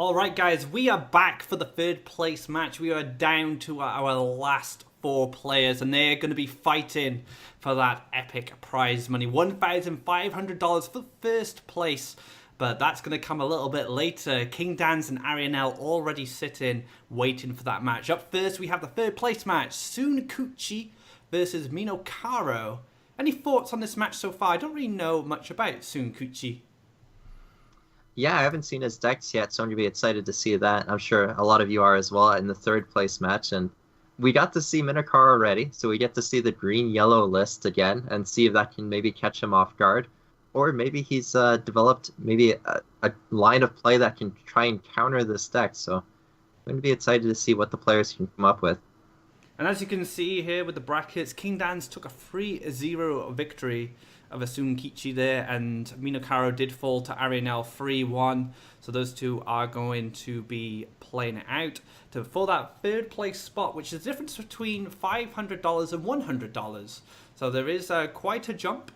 Alright guys, we are back for the third place match. We are down to our last four players and they're going to be fighting for that epic prize money. $1,500 for first place, but that's going to come a little bit later. King Dan's and Arianel already sitting, waiting for that match. Up first we have the third place match, Sunkuchi versus Minokaro. Any thoughts on this match so far? I don't really know much about Sunkuchi. Yeah, I haven't seen his decks yet, so I'm going to be excited to see that. I'm sure a lot of you are as well in the third place match. And we got to see Minokar already, so we get to see the green-yellow list again and see if that can maybe catch him off guard. Or maybe he's developed maybe a line of play that can try and counter this deck. So I'm going to be excited to see what the players can come up with. And as you can see here with the brackets, King Dan's took a 3-0 victory of a Sunkichi there, and Minokaro did fall to Arianel 3-1. So those two are going to be playing it out for that third place spot, which is the difference between $500 and $100. So there is quite a jump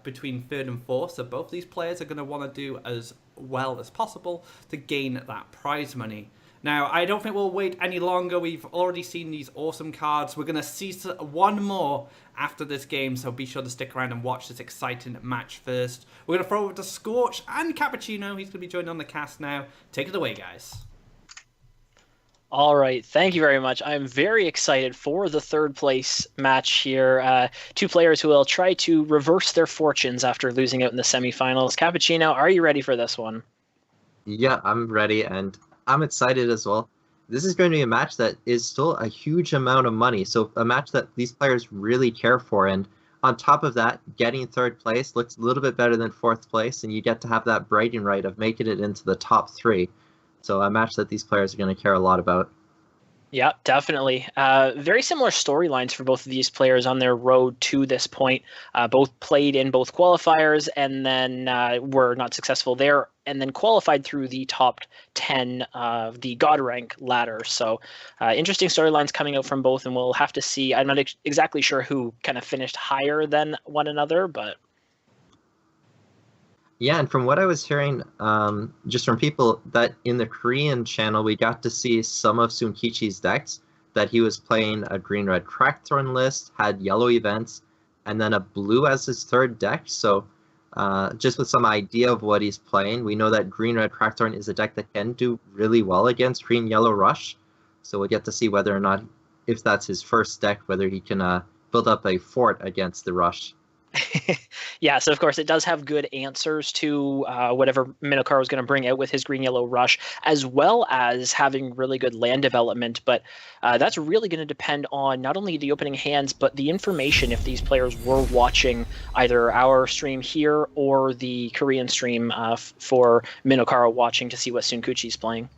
between third and fourth. So both these players are going to want to do as well as possible to gain that prize money. Now, I don't think we'll wait any longer. We've already seen these awesome cards. We're going to see one more after this game, so be sure to stick around and watch this exciting match first. We're going to throw over to Scorch and Cappuccino. He's going to be joining on the cast now. Take it away, guys. All right, thank you very much. I'm very excited for the third place match here. Two players who will try to reverse their fortunes after losing out in the semifinals. Cappuccino, are you ready for this one? Yeah, I'm ready, and I'm excited as well. This is going to be a match that is still a huge amount of money, so a match that these players really care for. And on top of that, getting third place looks a little bit better than fourth place, and you get to have that bragging right of making it into the top three. So a match that these players are going to care a lot about. Yeah, definitely. Very similar storylines for both of these players on their road to this point. Both played in both qualifiers and then were not successful there, and then qualified through the top 10 of the God rank ladder. So interesting storylines coming out from both, and we'll have to see. I'm not exactly sure who kind of finished higher than one another, but... Yeah, and from what I was hearing, just from people that in the Korean channel, we got to see some of Sunkichi's decks, that he was playing a green-red Crackthorn list, had yellow events, and then a blue as his third deck. So just with some idea of what he's playing, we know that green-red Crackthorn is a deck that can do really well against green-yellow Rush. So we'll get to see whether or not, if that's his first deck, whether he can build up a fort against the Rush. Yeah, so of course it does have good answers to whatever Minokaro was going to bring out with his green-yellow rush, as well as having really good land development. But that's really going to depend on not only the opening hands, but the information if these players were watching either our stream here or the Korean stream for Minokaro watching to see what Sunkuchi's playing.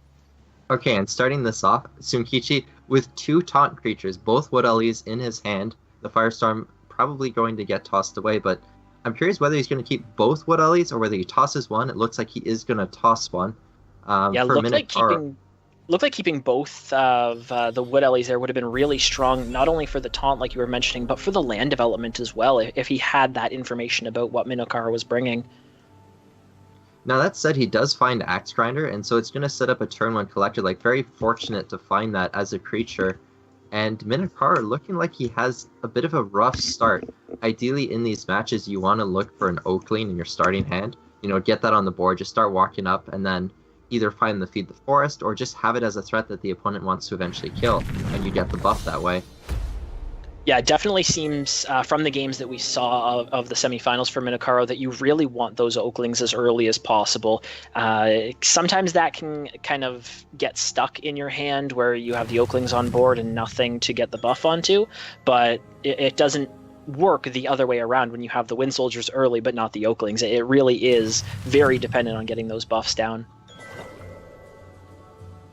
Okay, and starting this off, Sunkichi with two taunt creatures, both Wood Ellies in his hand. The Firestorm probably going to get tossed away, but I'm curious whether he's going to keep both Wood Ellies or whether he tosses one. It looks like he is going to toss one. Yeah, looked like keeping both of the Wood Ellies there would have been really strong, not only for the taunt like you were mentioning, but for the land development as well, if he had that information about what Minokaro was bringing. Now that said, he does find Axe Grinder, and so it's going to set up a turn one collector. Like, very fortunate to find that as a creature. And Minokaro looking like he has a bit of a rough start. Ideally, in these matches, you want to look for an Oakling in your starting hand. You know, get that on the board, just start walking up, and then either find the Feed the Forest, or just have it as a threat that the opponent wants to eventually kill, and you get the buff that way. Yeah, it definitely seems from the games that we saw of the semifinals for Minokaro that you really want those Oaklings as early as possible. Sometimes that can kind of get stuck in your hand where you have the Oaklings on board and nothing to get the buff onto, but it doesn't work the other way around when you have the Wind Soldiers early but not the Oaklings. It really is very dependent on getting those buffs down.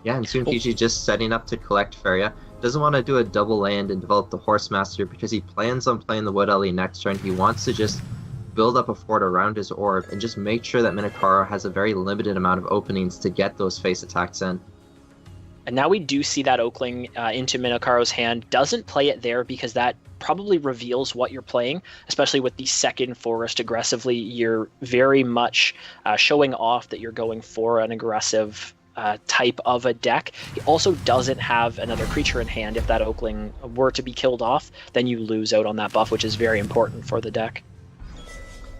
Yeah, and Sunkichi just setting up to collect Faeria. Doesn't want to do a double land and develop the Horse Master because he plans on playing the Wood Ellie next turn. He wants to just build up a fort around his orb and just make sure that Minokaro has a very limited amount of openings to get those face attacks in. And now we do see that Oakling into Minokaro's hand. Doesn't play it there because that probably reveals what you're playing, especially with the second forest aggressively. You're very much showing off that you're going for an aggressive type of a deck. He also doesn't have another creature in hand. If that Oakling were to be killed off, then you lose out on that buff, which is very important for the deck.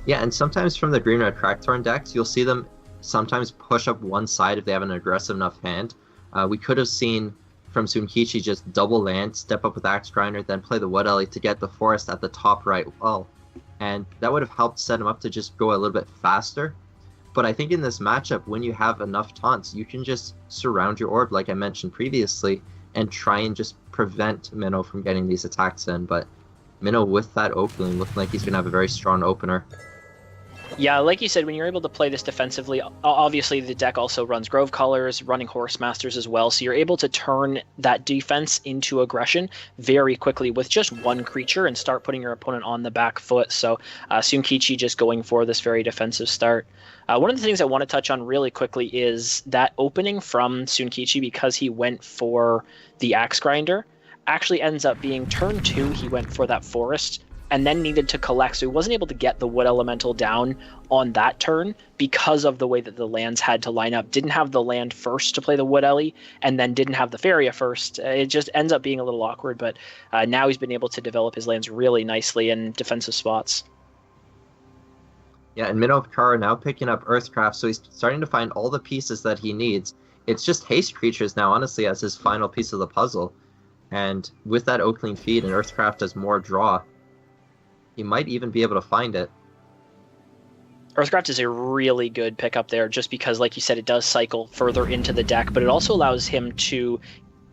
Yeah, and sometimes from the green-red Crackthorn decks, you'll see them sometimes push up one side if they have an aggressive enough hand. We could have seen from Sunkichi just double land, step up with Axe Grinder, then play the Wood Ellie to get the forest at the top right wall. And that would have helped set him up to just go a little bit faster. But I think in this matchup, when you have enough taunts, you can just surround your orb, like I mentioned previously, and try and just prevent Minnow from getting these attacks in. But Minnow, with that Oakling, looking like he's going to have a very strong opener. Yeah, like you said, when you're able to play this defensively, obviously the deck also runs Grove Colors, running Horse Masters as well, so you're able to turn that defense into aggression very quickly with just one creature and start putting your opponent on the back foot. So Sunkichi just going for this very defensive start. One of the things I want to touch on really quickly is that opening from Sunkichi, because he went for the Axe Grinder, actually ends up being turn 2, he went for that Forest, and then needed to collect, so he wasn't able to get the Wood Elemental down on that turn because of the way that the lands had to line up. Didn't have the land first to play the Wood Ellie, and then didn't have the Faeria first. It just ends up being a little awkward, but now he's been able to develop his lands really nicely in defensive spots. Yeah, and Minnow now picking up Earthcraft, so he's starting to find all the pieces that he needs. It's just haste creatures now, honestly, as his final piece of the puzzle. And with that Oakling feed and Earthcraft as more draw, he might even be able to find it. Earthcraft is a really good pickup there, just because, like you said, it does cycle further into the deck, but it also allows him to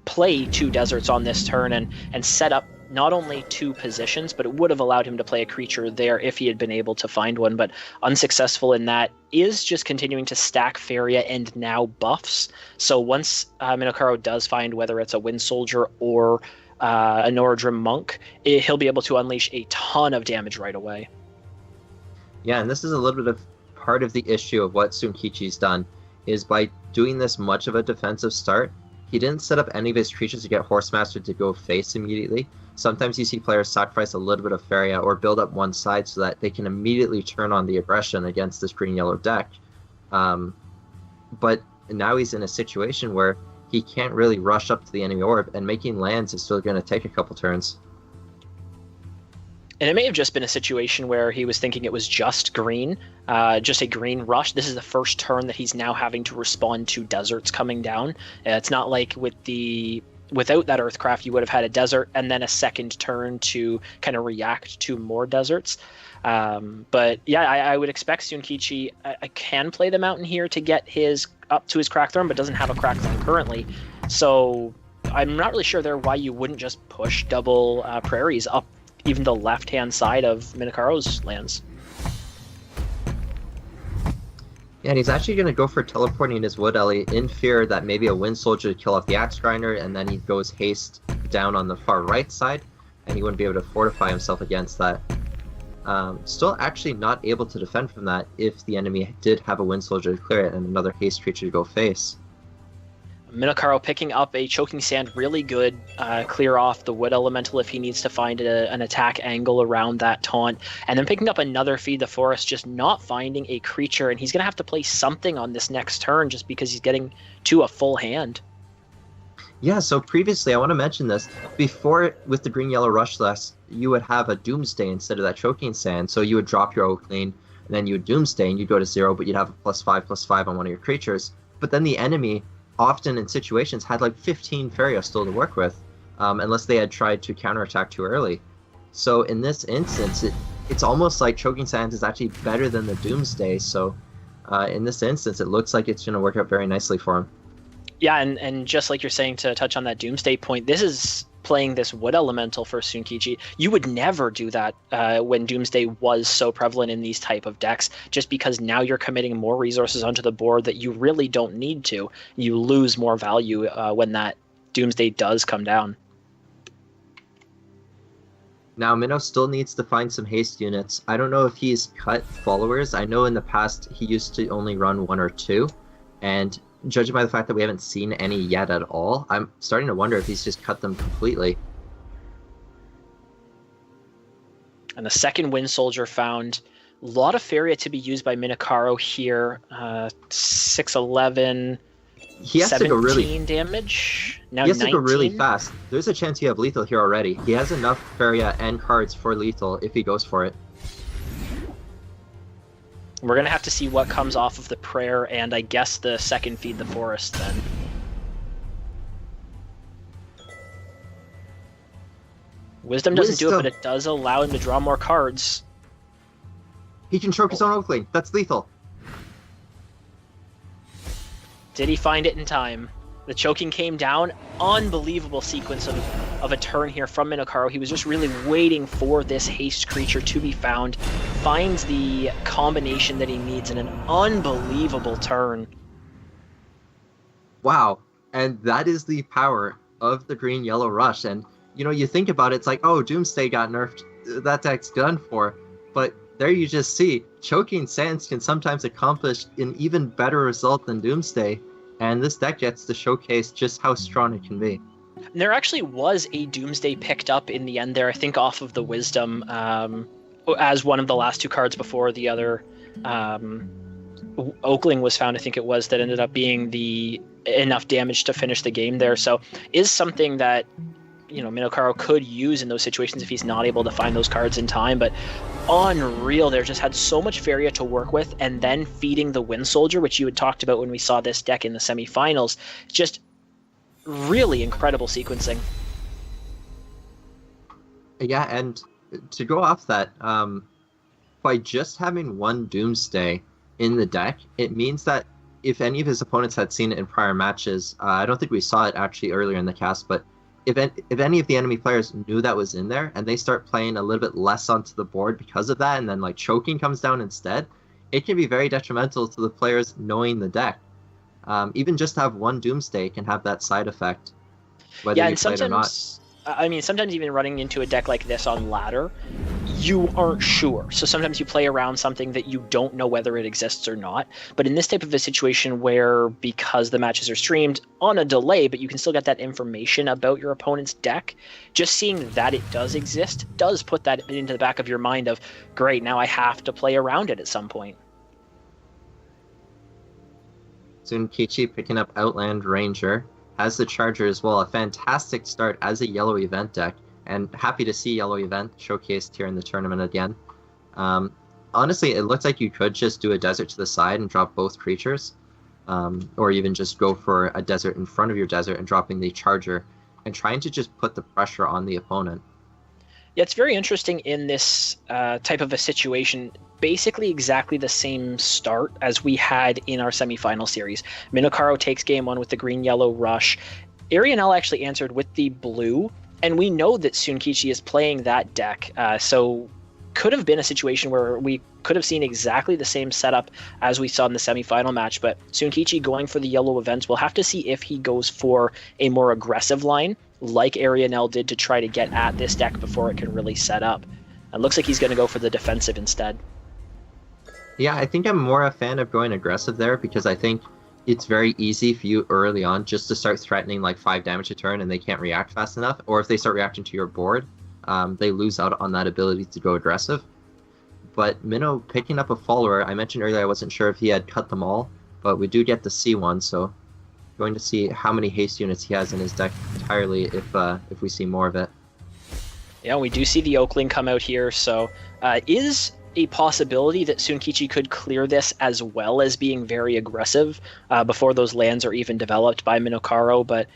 play 2 deserts on this turn and set up not only 2 positions, but it would have allowed him to play a creature there if he had been able to find one, but unsuccessful in that. Is just continuing to stack Faeria and now buffs. So once Minokaro does find, whether it's a Wind Soldier or a Noradrim Monk, he'll be able to unleash a ton of damage right away. Yeah, and this is a little bit of part of the issue of what Sunkichi's done, is by doing this much of a defensive start, he didn't set up any of his creatures to get Horsemaster to go face immediately. Sometimes you see players sacrifice a little bit of Faeria or build up one side so that they can immediately turn on the aggression against this green-yellow deck. But now he's in a situation where he can't really rush up to the enemy orb, and making lands is still going to take a couple turns. And it may have just been a situation where he was thinking it was just green, just a green rush. This is the first turn that he's now having to respond to deserts coming down. It's not like without that Earthcraft, you would have had a desert and then a second turn to kind of react to more deserts. But yeah, I would expect Sunkichi I can play the Mountain here to get his up to his Crackthorn, but doesn't have a Crackthorn currently. So I'm not really sure there why you wouldn't just push double prairies up even the left-hand side of Minokaro's lands. Yeah, and he's actually going to go for teleporting his Wood Ellie in fear that maybe a Wind Soldier would kill off the Axe Grinder, and then he goes haste down on the far right side, and he wouldn't be able to fortify himself against that. Still actually not able to defend from that if the enemy did have a Wind Soldier to clear it and another haste creature to go face. Minokaro picking up a Choking Sand, really good. Clear off the Wood Elemental if he needs to find an attack angle around that taunt. And then picking up another Feed the Forest, just not finding a creature. And he's going to have to play something on this next turn just because he's getting to a full hand. Yeah, so previously, I want to mention this. Before, with the green-yellow rush list, you would have a Doomsday instead of that Choking Sand. So you would drop your Oakling, and then you would Doomsday, and you'd go to 0, but you'd have a +5/+5 on one of your creatures. But then the enemy, often in situations, had like 15 Faeria still to work with, unless they had tried to counterattack too early. So in this instance, it's almost like Choking Sands is actually better than the Doomsday. So in this instance, it looks like it's going to work out very nicely for him. Yeah, and just like you're saying, to touch on that Doomsday point, this is playing this Wood Elemental for Sunkichi. You would never do that when Doomsday was so prevalent in these type of decks, just because now you're committing more resources onto the board that you really don't need to. You lose more value when that Doomsday does come down. Now, Minnow still needs to find some haste units. I don't know if he's cut followers. I know in the past he used to only run 1 or 2, and judging by the fact that we haven't seen any yet at all, I'm starting to wonder if he's just cut them completely. And the second Wind Soldier found. A lot of Faeria to be used by Minokaro here. 6/11. He has to go really 17 damage. Now He has 19. to go really fast. There's a chance you have lethal here already. He has enough Faeria and cards for lethal if he goes for it. We're going to have to see what comes off of the prayer and I guess the second Feed the Forest then. Wisdom doesn't do it, but it does allow him to draw more cards. He can choke his own Oakling. That's lethal. Did he find it in time? The choking came down. Unbelievable sequence of a turn here from Minokaro. He was just really waiting for this haste creature to be found. Finds the combination that he needs in an unbelievable turn. Wow. And that is the power of the green-yellow rush. And, you know, you think about it, it's like, oh, Doomsday got nerfed. That deck's done for. But there you just see, choking Sands can sometimes accomplish an even better result than Doomsday. And this deck gets to showcase just how strong it can be. And there actually was a Doomsday picked up in the end there, I think off of the Wisdom, as one of the last two cards before the other Oakling was found, I think it was, that ended up being the enough damage to finish the game there. So is something that, you know, Minokaro could use in those situations if he's not able to find those cards in time. But unreal there, just had so much Faeria to work with, and then feeding the Wind Soldier, which you had talked about when we saw this deck in the semifinals. Just really incredible sequencing. Yeah, and to go off that, by just having one Doomsday in the deck, it means that if any of his opponents had seen it in prior matches, I don't think we saw it actually earlier in the cast, but if any of the enemy players knew that was in there and they start playing a little bit less onto the board because of that, and then like choking comes down instead, it can be very detrimental to the players knowing the deck. Even just to have one Doomsday can have that side effect, whether you play it or not. I mean, sometimes even running into a deck like this on ladder, you aren't sure. So sometimes you play around something that you don't know whether it exists or not. But in this type of a situation where, because the matches are streamed on a delay, but you can still get that information about your opponent's deck, just seeing that it does exist does put that into the back of your mind of, great, now I have to play around it at some point. Soon Kichi picking up Outland Ranger. Has the Charger as well. A fantastic start as a yellow event deck, and happy to see yellow event showcased here in the tournament again. Honestly, it looks like you could just do a desert to the side and drop both creatures, or even just go for a desert in front of your desert and dropping the Charger and trying to just put the pressure on the opponent. Yeah, it's very interesting in this type of a situation. Basically exactly the same start as we had in our semifinal series. Minokaro takes game one with the green-yellow rush. Arianel actually answered with the blue, and we know that Sunkichi is playing that deck, so could have been a situation where we could have seen exactly the same setup as we saw in the semifinal match, but Sunkichi going for the yellow events. We'll have to see if he goes for a more aggressive line, like Arianel did to try to get at this deck before it can really set up. It looks like he's going to go for the defensive instead. Yeah, I think I'm more a fan of going aggressive there, because I think it's very easy for you early on just to start threatening like 5 damage a turn and they can't react fast enough, or if they start reacting to your board, they lose out on that ability to go aggressive. But Minnow picking up a follower, I mentioned earlier I wasn't sure if he had cut them all, but we do get to see one, so going to see how many haste units he has in his deck entirely if we see more of it. Yeah, we do see the Oakling come out here, so is a possibility that Sunkichi could clear this as well as being very aggressive before those lands are even developed by Minokaro, but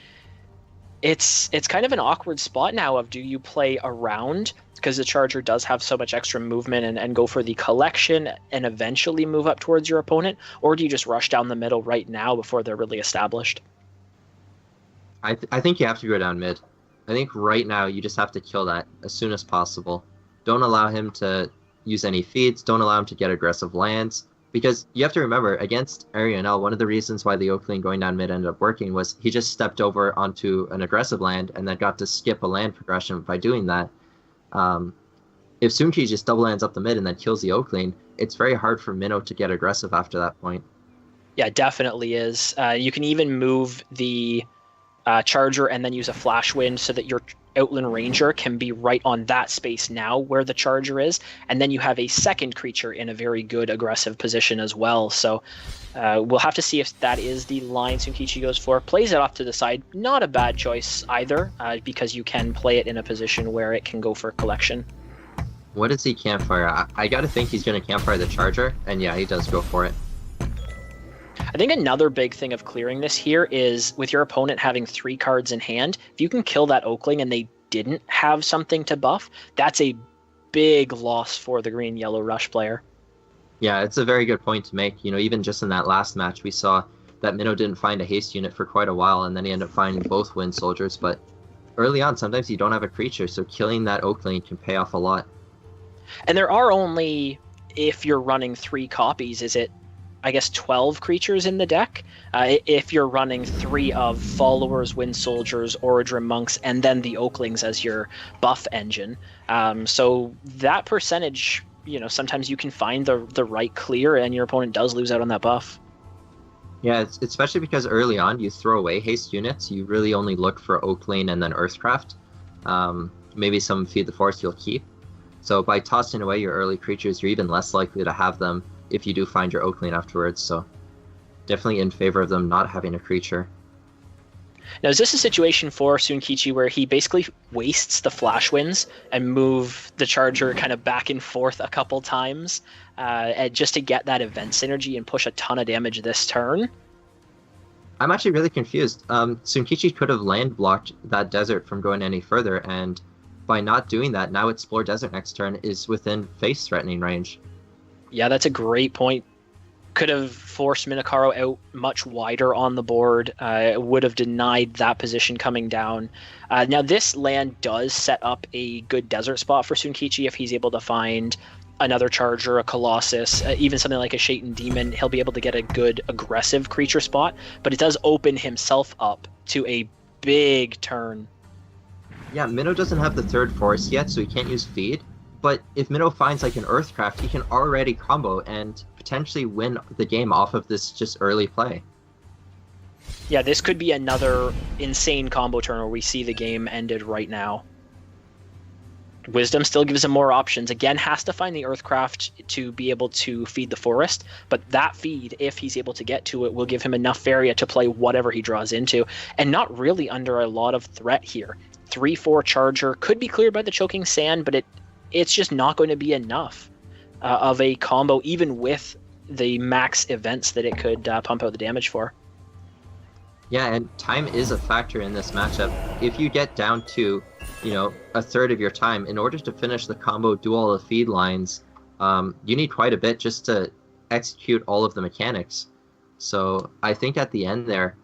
it's kind of an awkward spot now of, do you play around, because the Charger does have so much extra movement, and go for the collection and eventually move up towards your opponent, or do you just rush down the middle right now before they're really established? I think you have to go down mid. I think right now you just have to kill that as soon as possible. Don't allow him to use any feeds, don't allow him to get aggressive lands, because you have to remember, against Arianel, one of the reasons why the Oakling going down mid ended up working was he just stepped over onto an aggressive land and then got to skip a land progression by doing that. If Sunki just double lands up the mid and then kills the Oakling, it's very hard for Minnow to get aggressive after that point. Yeah, it definitely is. You can even move the Charger and then use a Flash Wind so that your Outland Ranger can be right on that space now where the Charger is, and then you have a second creature in a very good aggressive position as well. So we'll have to see if that is the line Tsunkichi goes for. Plays it off to the side, not a bad choice either, because you can play it in a position where it can go for collection. What does he campfire? I gotta think he's gonna campfire the Charger, and yeah, he does go for it. I think another big thing of clearing this here is with your opponent having 3 cards in hand, if you can kill that Oakling and they didn't have something to buff, that's a big loss for the green-yellow rush player. Yeah, it's a very good point to make. You know, even just in that last match, we saw that Minnow didn't find a haste unit for quite a while, and then he ended up finding both Wind Soldiers. But early on, sometimes you don't have a creature, so killing that Oakling can pay off a lot. And there are only, if you're running 3 copies, is it, I guess, 12 creatures in the deck? If you're running 3 of Followers, Wind Soldiers, Orodrim Monks, and then the Oaklings as your buff engine. So that percentage, you know, sometimes you can find the right clear and your opponent does lose out on that buff. Yeah, it's especially because early on you throw away haste units. You really only look for Oakling and then Earthcraft. Maybe some Feed the Forest you'll keep. So by tossing away your early creatures, you're even less likely to have them if you do find your Oakling afterwards. So definitely in favor of them not having a creature. Now, is this a situation for Tsunkichi where he basically wastes the Flash Winds and move the Charger kind of back and forth a couple times just to get that event synergy and push a ton of damage this turn? I'm actually really confused. Tsunkichi could have land blocked that desert from going any further, and by not doing that, now Explore Desert next turn is within face threatening range. Yeah, that's a great point. Could have forced Minokaro out much wider on the board. Would have denied that position coming down. Now, this land does set up a good desert spot for Tsunkichi if he's able to find another Charger, a Colossus, even something like a Shaitan Demon. He'll be able to get a good aggressive creature spot, but it does open himself up to a big turn. Yeah, Minnow doesn't have the 3rd force yet, so he can't use Feed. But if Minnow finds like an Earthcraft, he can already combo and potentially win the game off of this just early play. Yeah, this could be another insane combo turn where we see the game ended right now. Wisdom still gives him more options. Again, has to find the Earthcraft to be able to feed the forest, but that feed, if he's able to get to it, will give him enough Faeria to play whatever he draws into, and not really under a lot of threat here. 3/4 Charger could be cleared by the Choking Sand, but it's just not going to be enough of a combo, even with the max events that it could pump out the damage for. Yeah, and time is a factor in this matchup. If you get down to, you know, a third of your time, in order to finish the combo, do all the feed lines, you need quite a bit just to execute all of the mechanics. So I think at the end there,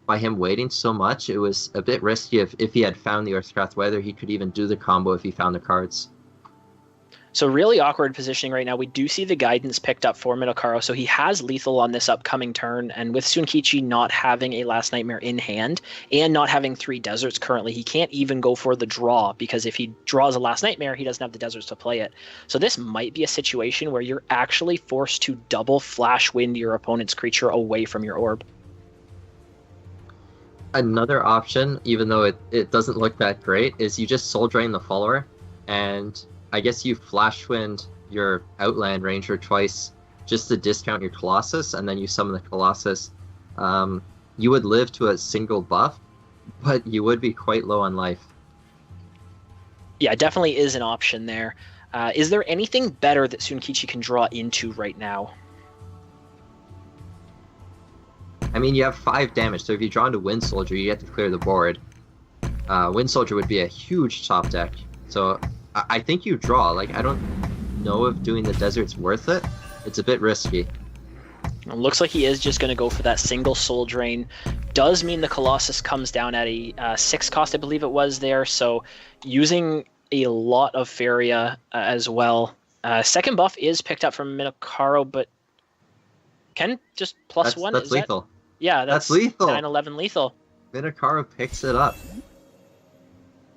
by him waiting so much, it was a bit risky if he had found the Earthcraft, whether he could even do the combo if he found the cards. So really awkward positioning right now. We do see the guidance picked up for Minokaro, so he has lethal on this upcoming turn, and with Tsunkichi not having a Last Nightmare in hand and not having 3 deserts currently, he can't even go for the draw, because if he draws a Last Nightmare, he doesn't have the deserts to play it. So this might be a situation where you're actually forced to double Flash Wind your opponent's creature away from your orb. Another option, even though it doesn't look that great, is you just Soul Drain the Follower, and I guess you Flash Wind your Outland Ranger twice just to discount your Colossus, and then you summon the Colossus. You would live to a single buff, but you would be quite low on life. Yeah, definitely is an option there. Is there anything better that Tsunkichi can draw into right now? I mean, you have 5 damage, so if you draw into Wind Soldier, you get to clear the board. Wind Soldier would be a huge top deck, so I think you draw. Like, I don't know if doing the desert's worth it. It's a bit risky. It looks like he is just going to go for that single Soul Drain. Does mean the Colossus comes down at a 6 cost, I believe it was there, so using a lot of Faeria as well. Second buff is picked up from Minokaro, but can just +1. That's lethal. Yeah, that's lethal. 9/11 lethal. Minokaro picks it up.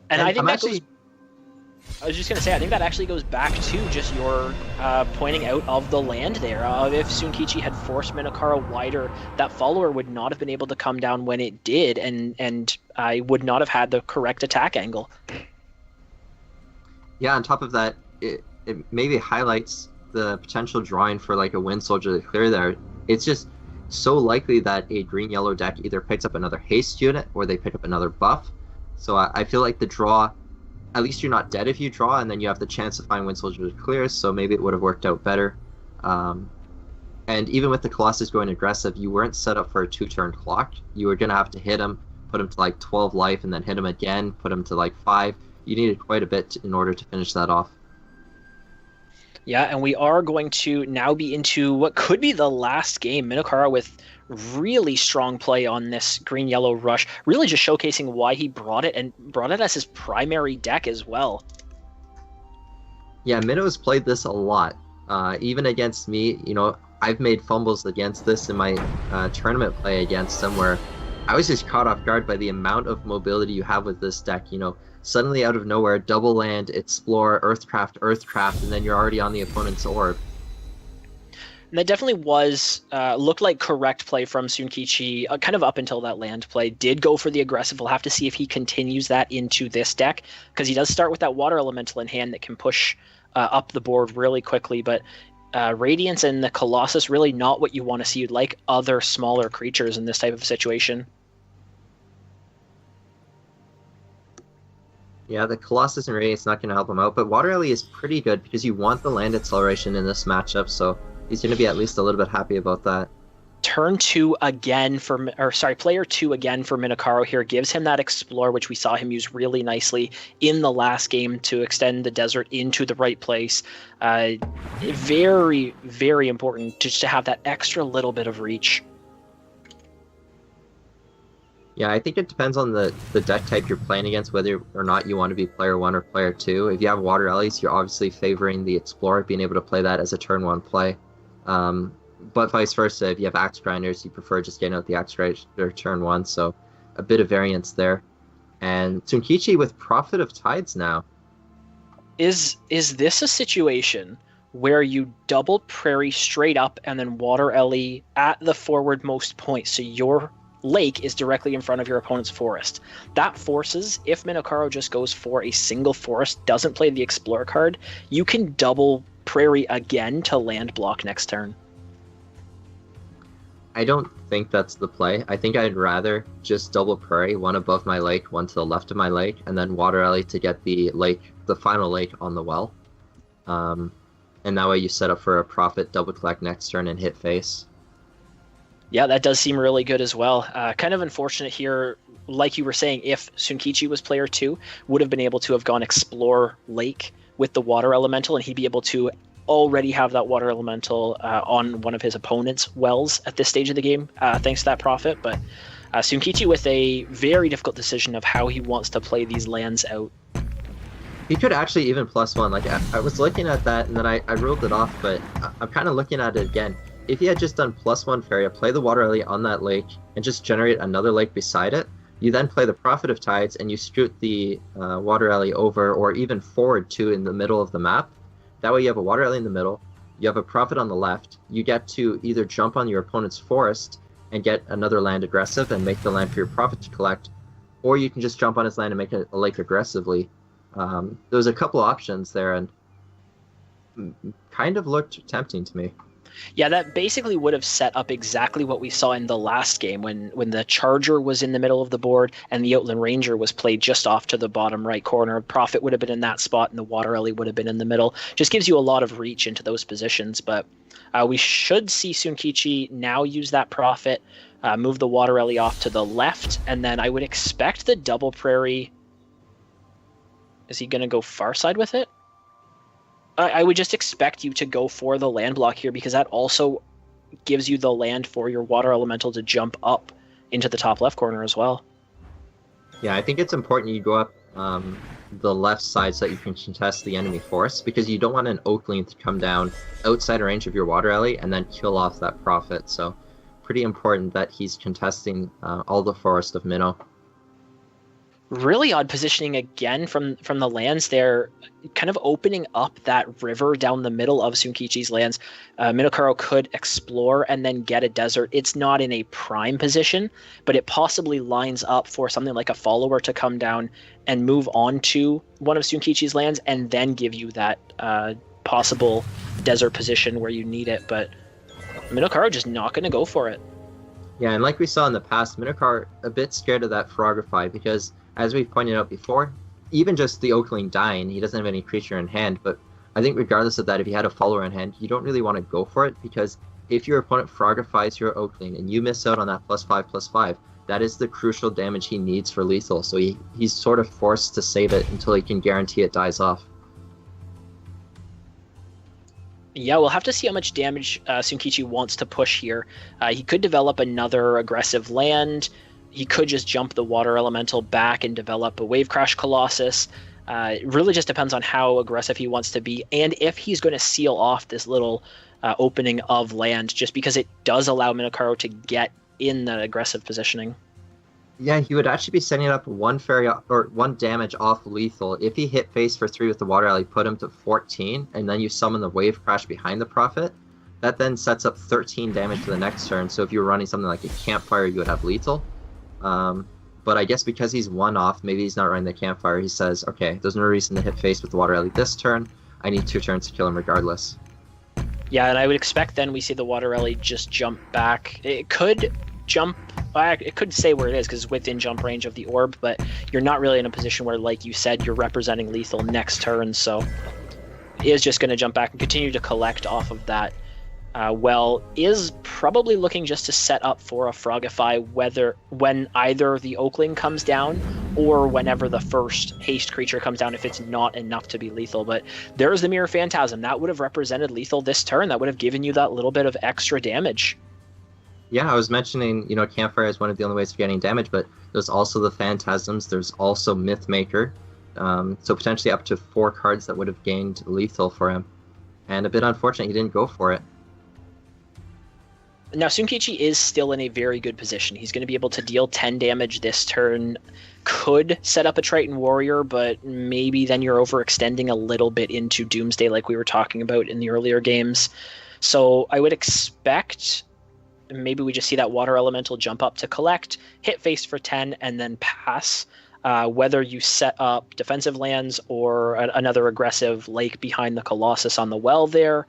And I think that goes... I was just going to say, I think that actually goes back to just your pointing out of the land there. If Tsunkichi had forced Minokaro wider, that follower would not have been able to come down when it did, and I would not have had the correct attack angle. Yeah, on top of that, it maybe highlights the potential drawing for like a Wind Soldier to clear there. It's just so likely that a green-yellow deck either picks up another haste unit or they pick up another buff. So I feel like the draw, at least you're not dead if you draw, and then you have the chance to find Wind Soldier to clear, so maybe it would have worked out better. And even with the Colossus going aggressive, you weren't set up for a 2-turn clock. You were going to have to hit him, put him to like 12 life, and then hit him again, put him to like 5. You needed quite a bit in order to finish that off. Yeah, and we are going to now be into what could be the last game. Minokaro with really strong play on this green-yellow rush, really just showcasing why he brought it, and brought it as his primary deck as well. Yeah, Minno's played this a lot. Even against me, you know, I've made fumbles against this in my tournament play against him, where I was just caught off guard by the amount of mobility you have with this deck. You know, suddenly out of nowhere, double land, explore, earthcraft, and then you're already on the opponent's orb. And that definitely was, looked like correct play from Tsunkichi, kind of up until that land play. Did go for the aggressive. We'll have to see if he continues that into this deck, because he does start with that water elemental in hand that can push up the board really quickly, but Radiance and the Colossus really not what you want to see. You'd like other smaller creatures in this type of situation. Yeah, the Colossus and Radiance not going to help him out, but Water Ellie is pretty good because you want the land acceleration in this matchup, so he's going to be at least a little bit happy about that. Turn 2 again for, or sorry, player 2 again for Minokaro here gives him that Explore, which we saw him use really nicely in the last game to extend the desert into the right place. Very, very important just to have that extra little bit of reach. Yeah, I think it depends on the deck type you're playing against, whether or not you want to be player 1 or player 2. If you have Water Ellies, you're obviously favoring the Explorer, being able to play that as a turn 1 play. But vice versa, if you have Axe Grinders, you prefer just getting out the Axe Grinder turn 1, so a bit of variance there. And Tsunkichi with Prophet of Tides now. Is this a situation where you double Prairie straight up and then Water Ellie at the forwardmost point, so your lake is directly in front of your opponent's forest? That forces, if Minokaro just goes for a single forest, doesn't play the Explorer card, you can double Prairie again to land block next turn. I don't think that's the play. I think I'd rather just double Prairie, one above my lake, one to the left of my lake, and then Water Ellie to get the final lake on the well. And that way you set up for a Prophet, double collect next turn, and hit face. Yeah, that does seem really good as well. Kind of unfortunate here, like you were saying, if Tsunkichi was player 2, would have been able to have gone Explore Lake with the Water Elemental, and he'd be able to already have that Water Elemental on one of his opponent's wells at this stage of the game, thanks to that Prophet. But Tsunkichi with a very difficult decision of how he wants to play these lands out. He could actually even +1. Like, I was looking at that, and then I ruled it off, but I'm kind of looking at it again. If he had just done +1 Faeria, play the Water Ellie on that lake, and just generate another lake beside it, you then play the Prophet of Tides, and you scoot the Water Ellie over, or even forward to in the middle of the map. That way you have a Water Ellie in the middle, you have a Prophet on the left, you get to either jump on your opponent's forest and get another land aggressive and make the land for your Prophet to collect, or you can just jump on his land and make a lake aggressively. There's a couple options there, and kind of looked tempting to me. Yeah, that basically would have set up exactly what we saw in the last game when the Charger was in the middle of the board and the Outland Ranger was played just off to the bottom right corner. Prophet would have been in that spot and the Water Ellie would have been in the middle. Just gives you a lot of reach into those positions, but we should see Tsunkichi now use that Prophet, move the Water Ellie off to the left, and then I would expect the double Prairie. Is he going to go far side with it? I would just expect you to go for the land block here, because that also gives you the land for your Water Elemental to jump up into the top left corner as well. Yeah, I think it's important you go up the left side so that you can contest the enemy force, because you don't want an Oakling to come down outside range of your Water Ellie and then kill off that Prophet. So pretty important that he's contesting all the forest of Minnow. Really odd positioning again from the lands there, kind of opening up that river down the middle of Sunkichi's lands. Minokaro could explore and then get a desert. It's not in a prime position, but it possibly lines up for something like a follower to come down and move on to one of Sunkichi's lands and then give you that possible desert position where you need it. But Minokaro just not going to go for it. Yeah, and like we saw in the past, Minokar a bit scared of that Frogify because, as we've pointed out before, even just the Oakling dying, he doesn't have any creature in hand, but I think regardless of that, if you had a follower in hand, you don't really want to go for it, because if your opponent Frogifies your Oakling and you miss out on that +5/+5, that is the crucial damage he needs for lethal, so he's sort of forced to save it until he can guarantee it dies off. Yeah, we'll have to see how much damage Sunkichi wants to push here. He could develop another aggressive land. He could just jump the Water Elemental back and develop a Wave Crash Colossus. It really just depends on how aggressive he wants to be, and if he's going to seal off this little opening of land, just because it does allow Minokaro to get in that aggressive positioning. Yeah, he would actually be setting up one Faeria, or one damage off lethal. If he hit face for 3 with the Water Alley, put him to 14, and then you summon the Wave Crash behind the Prophet, that then sets up 13 damage for the next turn. So if you were running something like a Campfire, you would have lethal. But I guess because he's one off, maybe he's not running the Campfire, he says, okay, there's no reason to hit face with the Water Alley this turn. I need 2 turns to kill him regardless. Yeah, and I would expect then we see the Water Alley just jump back. It could jump, it could say where it is because it's within jump range of the orb, but you're not really in a position where, like you said, you're representing lethal next turn, so he is just going to jump back and continue to collect off of that. Is probably looking just to set up for a Frogify when either the Oakling comes down or whenever the first haste creature comes down, if it's not enough to be lethal. But there's the Mirror Phantasm. That would have represented lethal this turn. That would have given you that little bit of extra damage. Yeah, I was mentioning, Campfire is one of the only ways of getting damage, but there's also the Phantasms, there's also Mythmaker, so potentially up to 4 cards that would have gained lethal for him. And a bit unfortunate he didn't go for it. Now, Sunkichi is still in a very good position. He's going to be able to deal 10 damage this turn. Could set up a Triton Warrior, but maybe then you're overextending a little bit into Doomsday like we were talking about in the earlier games. So I would expect maybe we just see that Water Elemental jump up to collect, hit face for 10, and then pass. Whether you set up defensive lands or another aggressive lake behind the Colossus on the well there,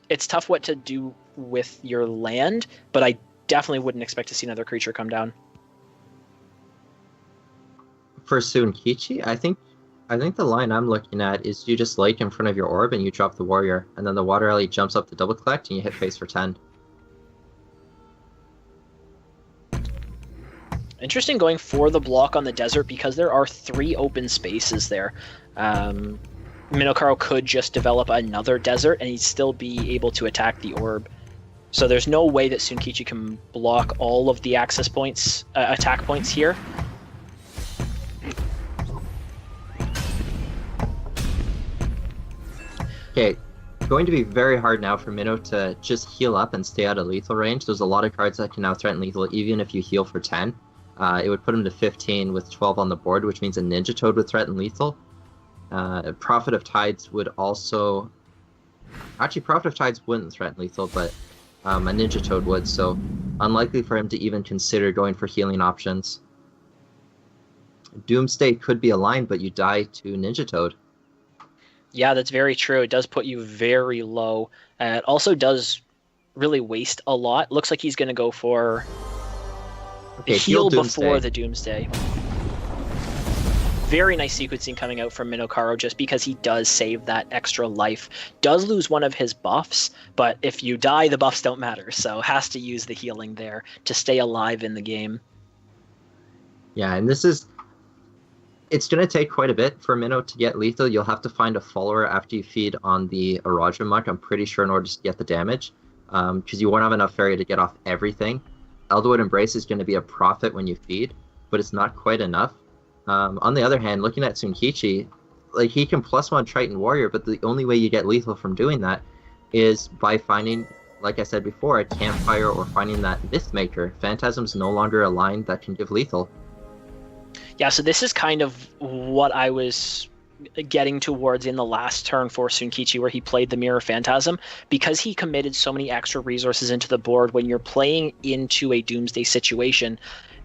it's tough what to do with your land, but I definitely wouldn't expect to see another creature come down. For Sunkichi, I think the line I'm looking at is you just lake in front of your orb and you drop the warrior, and then the Water Alley jumps up to double collect and you hit face for 10. Interesting going for the block on the desert because there are 3 open spaces there. Minokaro could just develop another desert and he'd still be able to attack the orb. So there's no way that Sunkichi can block all of the access points, attack points here. Okay, going to be very hard now for Minnow to just heal up and stay out of lethal range. There's a lot of cards that can now threaten lethal even if you heal for 10. It would put him to 15 with 12 on the board, which means a Ninja Toad would threaten lethal. Prophet of Tides would also... Actually, Prophet of Tides wouldn't threaten lethal, but a Ninja Toad would, so unlikely for him to even consider going for healing options. Doomsday could be a line, but you die to Ninja Toad. Yeah, that's very true. It does put you very low. It also does really waste a lot. Looks like he's going to go for heal before the Doomsday. Very nice sequencing coming out from Minokaro just because he does save that extra life. Does lose one of his buffs, but if you die, the buffs don't matter. So has to use the healing there to stay alive in the game. Yeah, and it's going to take quite a bit for Minnow to get lethal. You'll have to find a follower after you feed on the Araja Muck, I'm pretty sure, in order to get the damage. Because you won't have enough Faeria to get off everything. Elderwood Embrace is going to be a profit when you feed, but it's not quite enough. On the other hand, looking at Sunkichi, like, he can +1 Triton Warrior, but the only way you get lethal from doing that is by finding, like I said before, a Campfire or finding that Mythmaker. Phantasm's no longer a line that can give lethal. Yeah, so this is kind of what I was getting towards in the last turn for Sunkichi, where he played the Mirror Phantasm, because he committed so many extra resources into the board. When you're playing into a Doomsday situation,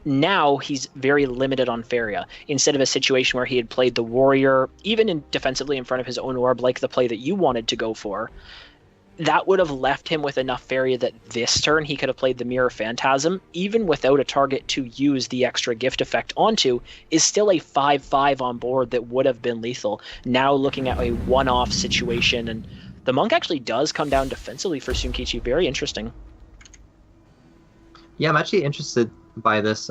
now he's very limited on Faeria. Instead of a situation where he had played the Warrior, even defensively in front of his own orb, like the play that you wanted to go for, that would have left him with enough Faeria that this turn he could have played the Mirror Phantasm, even without a target to use the extra gift effect onto, is still a 5/5 on board that would have been lethal. Now looking at a one-off situation, and the Monk actually does come down defensively for Sunkichi. Very interesting. Yeah, I'm actually interested by this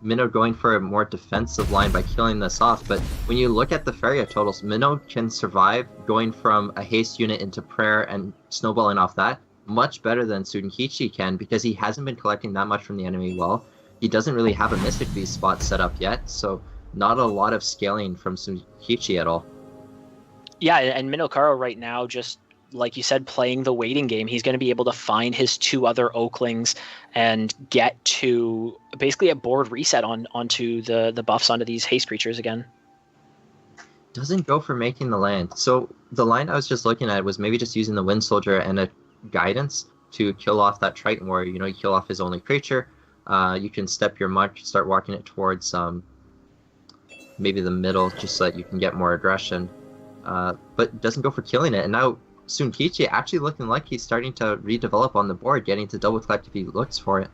Minnow going for a more defensive line by killing this off, but when you look at the Faeria totals, Minnow can survive going from a haste unit into prayer and snowballing off that much better than Sunkichi can, because he hasn't been collecting that much from the enemy well. He doesn't really have a Mystic Beast spot set up yet, so not a lot of scaling from Sunkichi at all. Yeah, and Minokaro right now, just like you said, playing the waiting game. He's going to be able to find his two other Oaklings and get to basically a board reset onto the buffs onto these haste creatures again. Doesn't go for making the land. So the line I was just looking at was maybe just using the Wind Soldier and a Guidance to kill off that Triton Warrior. You know, you kill off his only creature. You can step your Monk, start walking it towards maybe the middle, just so that you can get more aggression. But doesn't go for killing it. And now Sunkichi actually looking like he's starting to redevelop on the board, getting to double collect if he looks for it.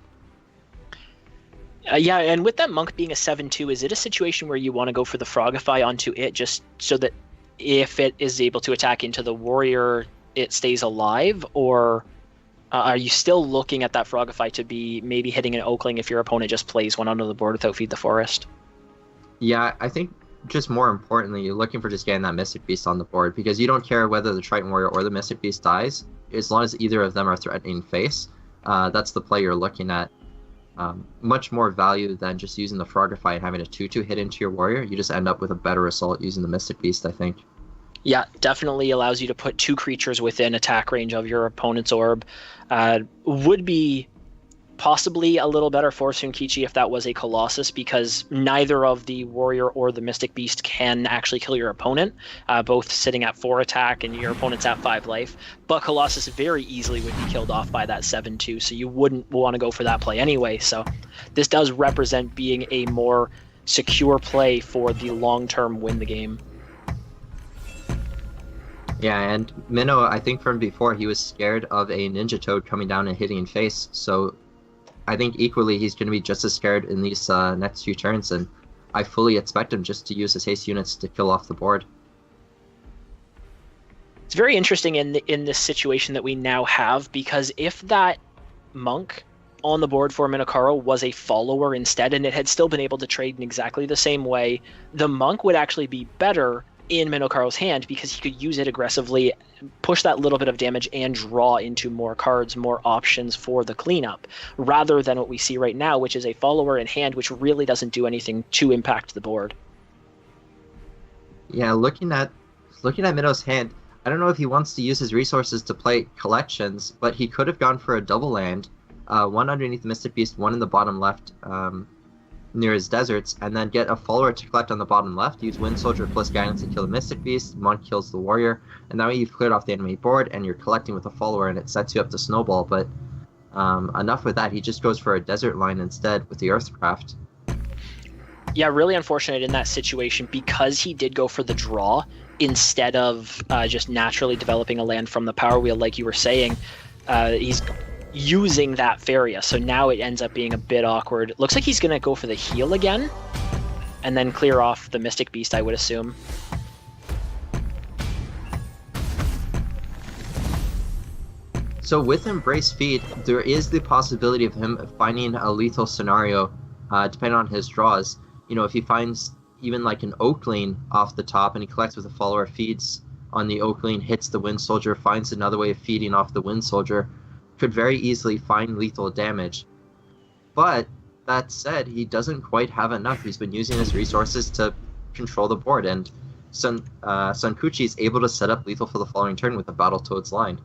Yeah, and with that Monk being a 7/2, is it a situation where you want to go for the Frogify onto it, just so that if it is able to attack into the Warrior, it stays alive? Or are you still looking at that Frogify to be maybe hitting an Oakling if your opponent just plays one onto the board without Feed the Forest? Yeah, I think just more importantly, you're looking for just getting that Mystic Beast on the board, because you don't care whether the Triton Warrior or the Mystic Beast dies, as long as either of them are threatening face. That's the play you're looking at. Much more value than just using the Frogify and having a 2/2 hit into your Warrior. You just end up with a better assault using the Mystic Beast, I think. Yeah, definitely allows you to put two creatures within attack range of your opponent's orb. Would be possibly a little better for Sunkichi if that was a Colossus, because neither of the Warrior or the Mystic Beast can actually kill your opponent, both sitting at 4 attack and your opponent's at 5 life. But Colossus very easily would be killed off by that 7/2, so you wouldn't want to go for that play anyway. So this does represent being a more secure play for the long-term win the game. Yeah, and Minnow, I think from before, he was scared of a Ninja Toad coming down and hitting face, so I think equally he's going to be just as scared in these next few turns, and I fully expect him just to use his haste units to kill off the board. It's very interesting in this situation that we now have, because if that Monk on the board for Minokaro was a follower instead, and it had still been able to trade in exactly the same way, the Monk would actually be better in Minokaro's hand, because he could use it aggressively, push that little bit of damage, and draw into more cards, more options for the cleanup, rather than what we see right now, which is a follower in hand, which really doesn't do anything to impact the board. Yeah, looking at Minnow's hand, I don't know if he wants to use his resources to play collections, but he could have gone for a double land, one underneath the Mystic Beast, one in the bottom left, near his deserts, and then get a follower to collect on the bottom left, use Wind Soldier plus Guidance to kill the Mystic Beast, Monk kills the Warrior, and that way you've cleared off the enemy board, and you're collecting with a follower, and it sets you up to snowball. But enough with that, he just goes for a desert line instead with the Earthcraft. Yeah, really unfortunate in that situation, because he did go for the draw instead of just naturally developing a land from the power wheel, like you were saying. He's using that Faeria, so now it ends up being a bit awkward. Looks like he's going to go for the heal again, and then clear off the Mystic Beast, I would assume. So with Embrace Feed, there is the possibility of him finding a lethal scenario, depending on his draws. You know, if he finds even like an Oakling off the top and he collects with a follower, feeds on the Oakling, hits the Wind Soldier, finds another way of feeding off the Wind Soldier, could very easily find lethal damage. But that said, he doesn't quite have enough. He's been using his resources to control the board, and Sunkuchi is able to set up lethal for the following turn with the Battletoads line.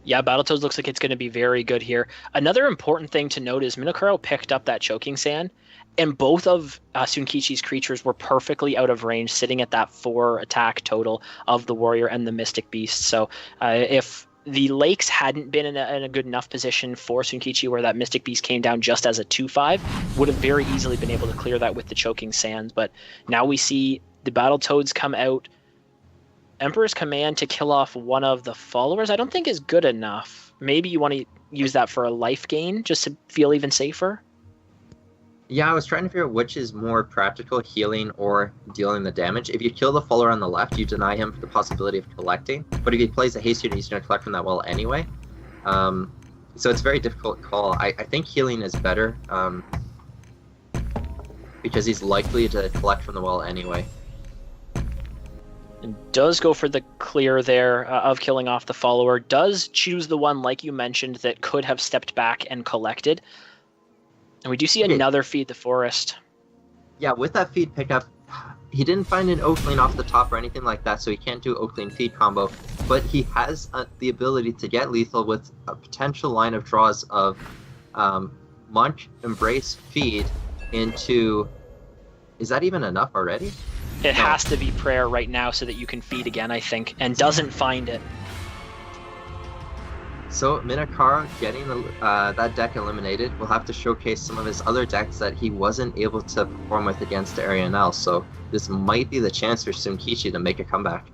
Yeah, Battletoads looks like it's going to be very good here. Another important thing to note is Minokaro picked up that Choking Sand, and both of Sunkichi's creatures were perfectly out of range, sitting at that 4 attack total of the Warrior and the Mystic Beast. So if the Lakes hadn't been in a good enough position for Sunkichi, where that Mystic Beast came down just as a 2/5, would have very easily been able to clear that with the Choking Sands. But now we see the Battletoads come out. Emperor's Command to kill off one of the followers, I don't think is good enough. Maybe you want to use that for a life gain, just to feel even safer? Yeah, I was trying to figure out which is more practical, healing or dealing the damage. If you kill the follower on the left, you deny him the possibility of collecting. But if he plays a haste unit, he's going to collect from that well anyway. So it's a very difficult call. I think healing is better, because he's likely to collect from the well anyway. And does go for the clear there of killing off the follower. Does choose the one, like you mentioned, that could have stepped back and collected. And we do see another Feed the Forest. Yeah, with that feed pickup, he didn't find an Oakling off the top or anything like that, so he can't do Oakling feed combo. But he has the ability to get lethal with a potential line of draws of Munch, Embrace, Feed into... Is that even enough already? It has to be Prayer right now so that you can feed again, I think, and doesn't find it. So Minokaro getting that deck eliminated will have to showcase some of his other decks that he wasn't able to perform with against Arianel. So this might be the chance for Sunkichi to make a comeback.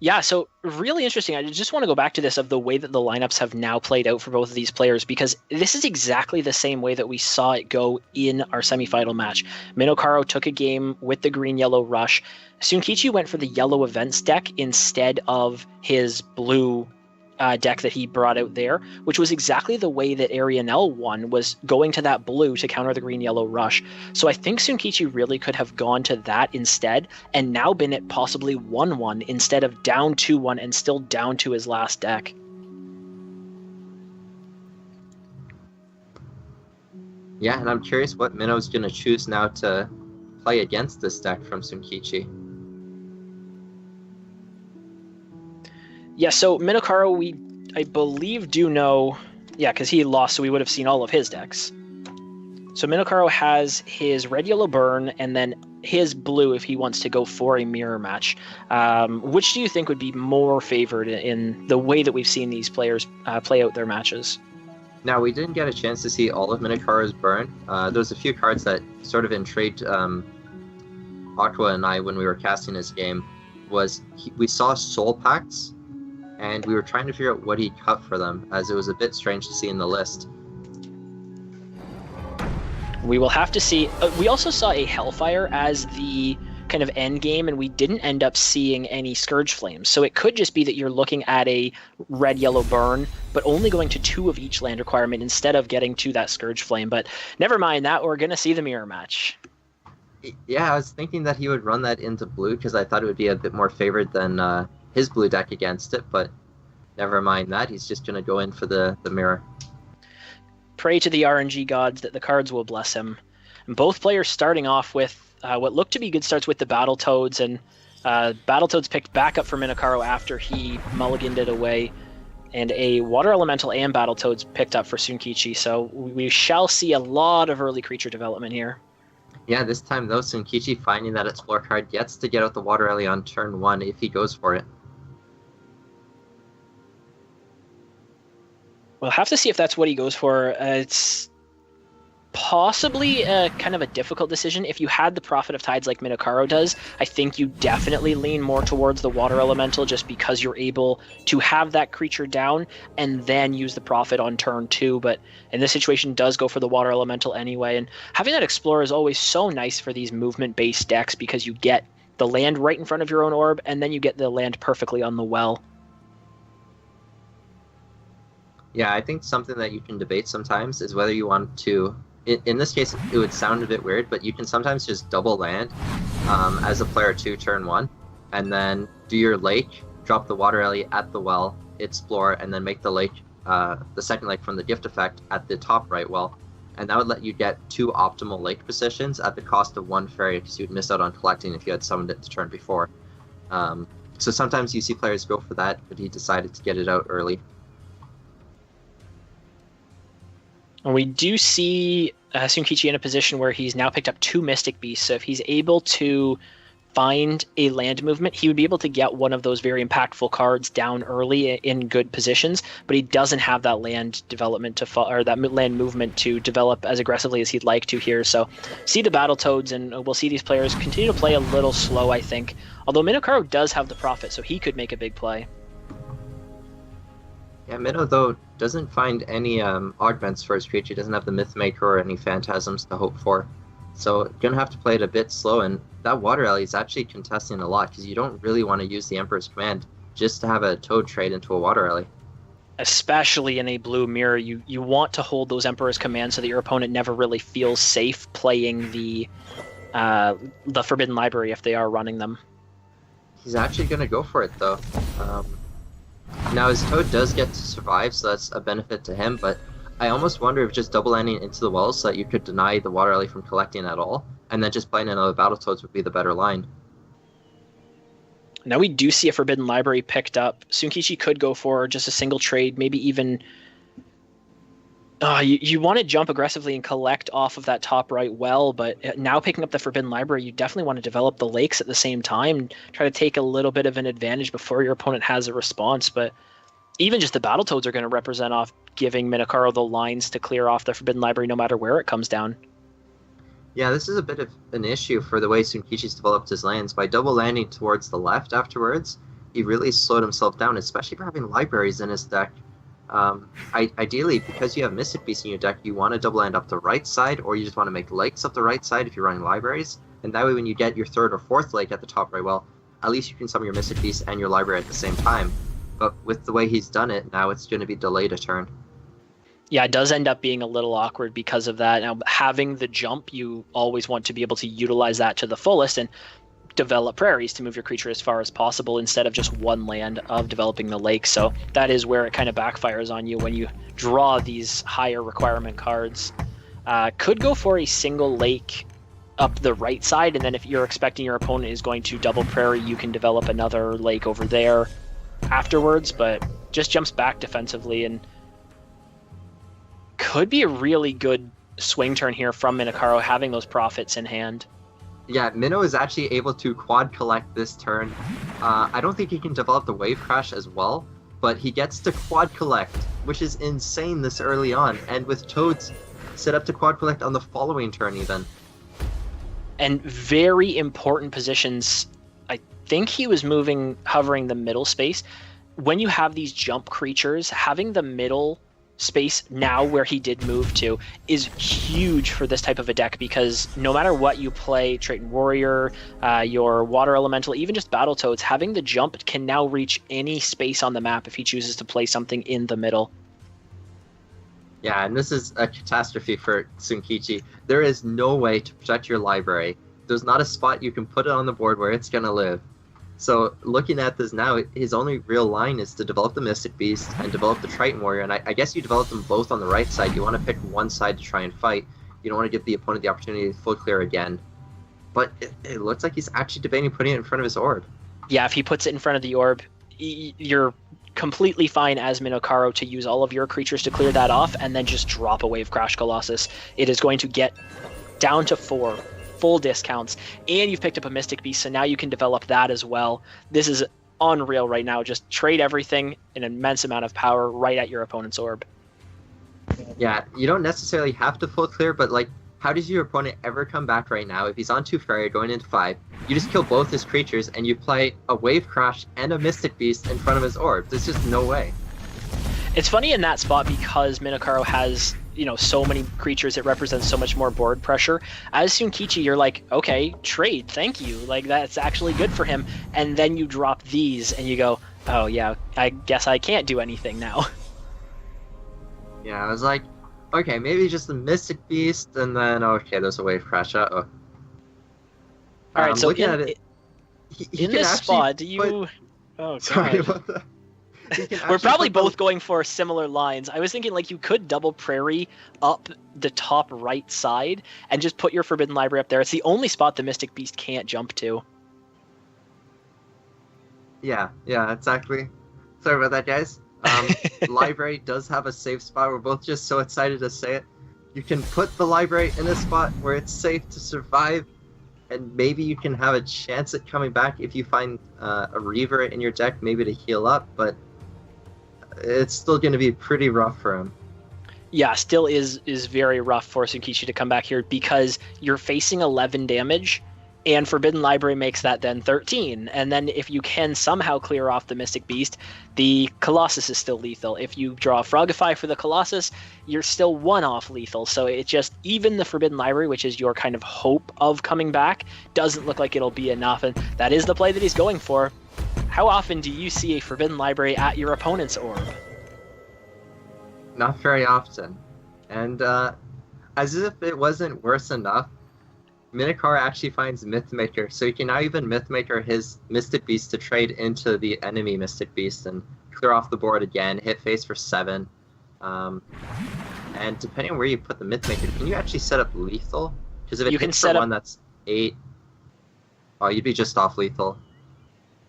Yeah, so really interesting. I just want to go back to this of the way that the lineups have now played out for both of these players, because this is exactly the same way that we saw it go in our semifinal match. Minokaro took a game with the green-yellow rush. Sunkichi went for the yellow events deck instead of his blue deck that he brought out there, which was exactly the way that Arianel won, was going to that blue to counter the green-yellow rush. So I think Sunkichi really could have gone to that instead and now been at possibly 1-1 instead of down 2-1 and still down to his last deck. Yeah, and I'm curious what Minno's going to choose now to play against this deck from Sunkichi. Yeah, so Minokaro, I believe, do know... Yeah, because he lost, so we would have seen all of his decks. So Minokaro has his red-yellow burn, and then his blue if he wants to go for a mirror match. Which do you think would be more favored in the way that we've seen these players play out their matches? Now, we didn't get a chance to see all of Minokaro's burn. There was a few cards that sort of intrigued Aqua and I when we were casting this game. We saw Soul Pacts, and we were trying to figure out what he cut for them, as it was a bit strange to see in the list. We will have to see. We also saw a Hellfire as the kind of end game, and we didn't end up seeing any Scourge Flames. So it could just be that you're looking at a red-yellow burn, but only going to 2 of each land requirement instead of getting to that Scourge Flame. But never mind that, we're going to see the mirror match. Yeah, I was thinking that he would run that into blue, because I thought it would be a bit more favored than his blue deck against it, but never mind that. He's just going to go in for the mirror. Pray to the RNG gods that the cards will bless him. And both players starting off with what looked to be good starts with the Battletoads, and Battletoads picked back up for Minokaro after he mulliganed it away, and a Water Elemental and Battletoads picked up for Sunkichi, so we shall see a lot of early creature development here. Yeah, this time though, Sunkichi, finding that Explore card, gets to get out the Water Alley on turn 1 if he goes for it. We'll have to see if that's what he goes for. It's possibly kind of a difficult decision. If you had the Prophet of Tides like Minokaro does, I think you definitely lean more towards the Water Elemental, just because you're able to have that creature down and then use the Prophet on turn 2. But in this situation, does go for the Water Elemental anyway. And having that Explorer is always so nice for these movement-based decks, because you get the land right in front of your own orb, and then you get the land perfectly on the well. Yeah, I think something that you can debate sometimes is whether you want to... In this case, it would sound a bit weird, but you can sometimes just double land as a player 2 turn 1, and then do your lake, drop the Water Alley at the well, explore, and then make the lake, the second lake from the gift effect at the top right well. And that would let you get 2 optimal lake positions at the cost of 1 Faeria, because you'd miss out on collecting if you had summoned it the turn before. So sometimes you see players go for that, but he decided to get it out early. And we do see Sunkichi in a position where he's now picked up 2 Mystic Beasts. So if he's able to find a land movement, he would be able to get one of those very impactful cards down early in good positions, but he doesn't have that land development or that land movement to develop as aggressively as he'd like to here. So see the Battletoads, and we'll see these players continue to play a little slow, I think. Although Minokaro does have the profit, so he could make a big play. Yeah, Minnow, though, doesn't find any augments for his creature. He doesn't have the Mythmaker or any Phantasms to hope for. So going to have to play it a bit slow, and that Water Alley is actually contesting a lot, because you don't really want to use the Emperor's Command just to have a Toad trade into a Water Alley. Especially in a blue mirror, you want to hold those Emperor's Commands so that your opponent never really feels safe playing the Forbidden Library if they are running them. He's actually going to go for it, though. Now, his Toad does get to survive, so that's a benefit to him, but I almost wonder if just double landing into the wells so that you could deny the Water Alley from collecting at all, and then just playing another Battletoads would be the better line. Now we do see a Forbidden Library picked up. Sunkichi could go for just a single trade, maybe even... you want to jump aggressively and collect off of that top right well, but now picking up the Forbidden Library, you definitely want to develop the lakes at the same time, try to take a little bit of an advantage before your opponent has a response, but even just the Battletoads are going to represent off giving Minokaro the lines to clear off the Forbidden Library no matter where it comes down. Yeah, this is a bit of an issue for the way Sunkichi's developed his lands. By double landing towards the left afterwards, he really slowed himself down, especially for having libraries in his deck. Ideally, because you have Mystic Beasts in your deck, you want to double land up the right side, or you just want to make lakes up the right side if you're running libraries. And that way when you get your 3rd or 4th lake at the top right, well, at least you can summon your Mystic Beast and your library at the same time. But with the way he's done it, now it's going to be delayed a turn. Yeah, it does end up being a little awkward because of that. Now, having the jump, you always want to be able to utilize that to the fullest and develop prairies to move your creature as far as possible instead of just one land of developing the lake. So that is where it kind of backfires on you when you draw these higher requirement cards. Could go for a single lake up the right side, and then if you're expecting your opponent is going to double prairie, you can develop another lake over there afterwards, but just jumps back defensively and could be a really good swing turn here from Minokaro, having those profits in hand. Yeah, Minnow is actually able to quad collect this turn. I don't think he can develop the Wave Crash as well, but he gets to quad collect, which is insane this early on, and with Toads set up to quad collect on the following turn even. And very important positions. I think he was hovering the middle space. When you have these jump creatures, having the middle space now where he did move to is huge for this type of a deck, because no matter what you play, Triton Warrior, your Water Elemental, even just Battletoads, having the jump can now reach any space on the map if he chooses to play something in the middle. Yeah, and this is a catastrophe for Sunkichi. There is no way to protect your library. There's not a spot you can put it on the board where it's going to live. So looking at this now, his only real line is to develop the Mystic Beast and develop the Triton Warrior, and I guess you develop them both on the right side. You want to pick one side to try and fight. You don't want to give the opponent the opportunity to full clear again. But it looks like he's actually debating putting it in front of his orb. Yeah, if he puts it in front of the orb, you're completely fine as Minokaro to use all of your creatures to clear that off and then just drop a Wave Crash Colossus. It is going to get down to 4 full discounts, and you've picked up a Mystic Beast, so now you can develop that as well. This is unreal right now. Just trade everything, an immense amount of power right at your opponent's orb. Yeah, you don't necessarily have to full clear, but like, how does your opponent ever come back right now? If he's on 2 Faeria going into 5, you just kill both his creatures and you play a Wave Crash and a Mystic Beast in front of his orb. There's just no way. It's funny in that spot because Minokaro has, so many creatures, it represents so much more board pressure. As Sunkichi, you're like, okay, trade, thank you. Like, that's actually good for him. And then you drop these and you go, oh yeah, I guess I can't do anything now. Yeah, I was like, okay, maybe just the Mystic Beast, and then, okay, there's a Wave Crash. Uh-oh. Alright, so looking at it, he in this spot, do you... Oh, God. Sorry about that. We're probably both going for similar lines. I was thinking, like, you could double prairie up the top right side and just put your Forbidden Library up there. It's the only spot the Mystic Beast can't jump to. Yeah, exactly. Sorry about that, guys. Library does have a safe spot. We're both just so excited to say it. You can put the library in a spot where it's safe to survive, and maybe you can have a chance at coming back if you find a Reaver in your deck, maybe to heal up, but it's still going to be pretty rough for him. Yeah, still is very rough for Tsukichi to come back here because you're facing 11 damage, and Forbidden Library makes that then 13. And then if you can somehow clear off the Mystic Beast, the Colossus is still lethal. If you draw Frogify for the Colossus, you're still 1 off lethal. So it just, even the Forbidden Library, which is your kind of hope of coming back, doesn't look like it'll be enough. And that is the play that he's going for. How often do you see a Forbidden Library at your opponent's orb? Not very often. And as if it wasn't worse enough, Minotaur actually finds Mythmaker, so he can now even Mythmaker his Mystic Beast to trade into the enemy Mystic Beast and clear off the board again, hit face for 7. And depending on where you put the Mythmaker, can you actually set up lethal? Because if it hits for 1 that's 8, oh, you'd be just off lethal.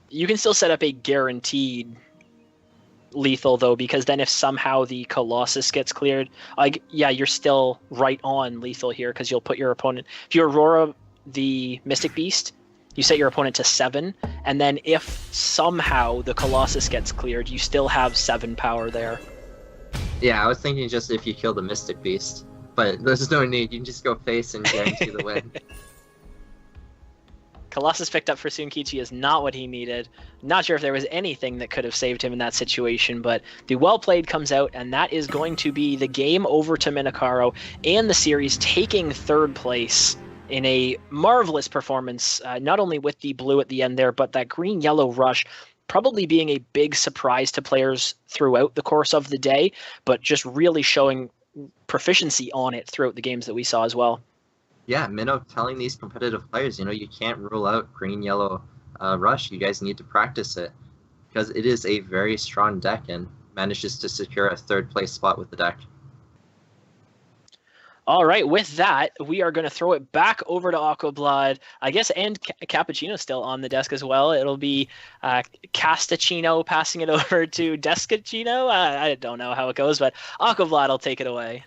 You can still set up a guaranteed lethal, though, because then if somehow the Colossus gets cleared, yeah, you're still right on lethal here, because you'll put your opponent, if you Aurora the Mystic Beast, you set your opponent to 7, and then if somehow the Colossus gets cleared, you still have 7 power there. Yeah, I was thinking just if you kill the Mystic Beast, but there's no need, you can just go face and guarantee the win. Colossus picked up for Tsukichi is not what he needed. Not sure if there was anything that could have saved him in that situation, but the well played comes out, and that is going to be the game over to Minokaro and the series taking 3rd place in a marvelous performance, not only with the blue at the end there, but that green-yellow rush probably being a big surprise to players throughout the course of the day, but just really showing proficiency on it throughout the games that we saw as well. Yeah, Minnow telling these competitive players, you can't rule out green-yellow rush. You guys need to practice it because it is a very strong deck and manages to secure a 3rd place spot with the deck. All right, with that, we are going to throw it back over to Aquablood, I guess, and Cappuccino still on the desk as well. It'll be Castaccino passing it over to Descacino. I don't know how it goes, but Aquablood will take it away.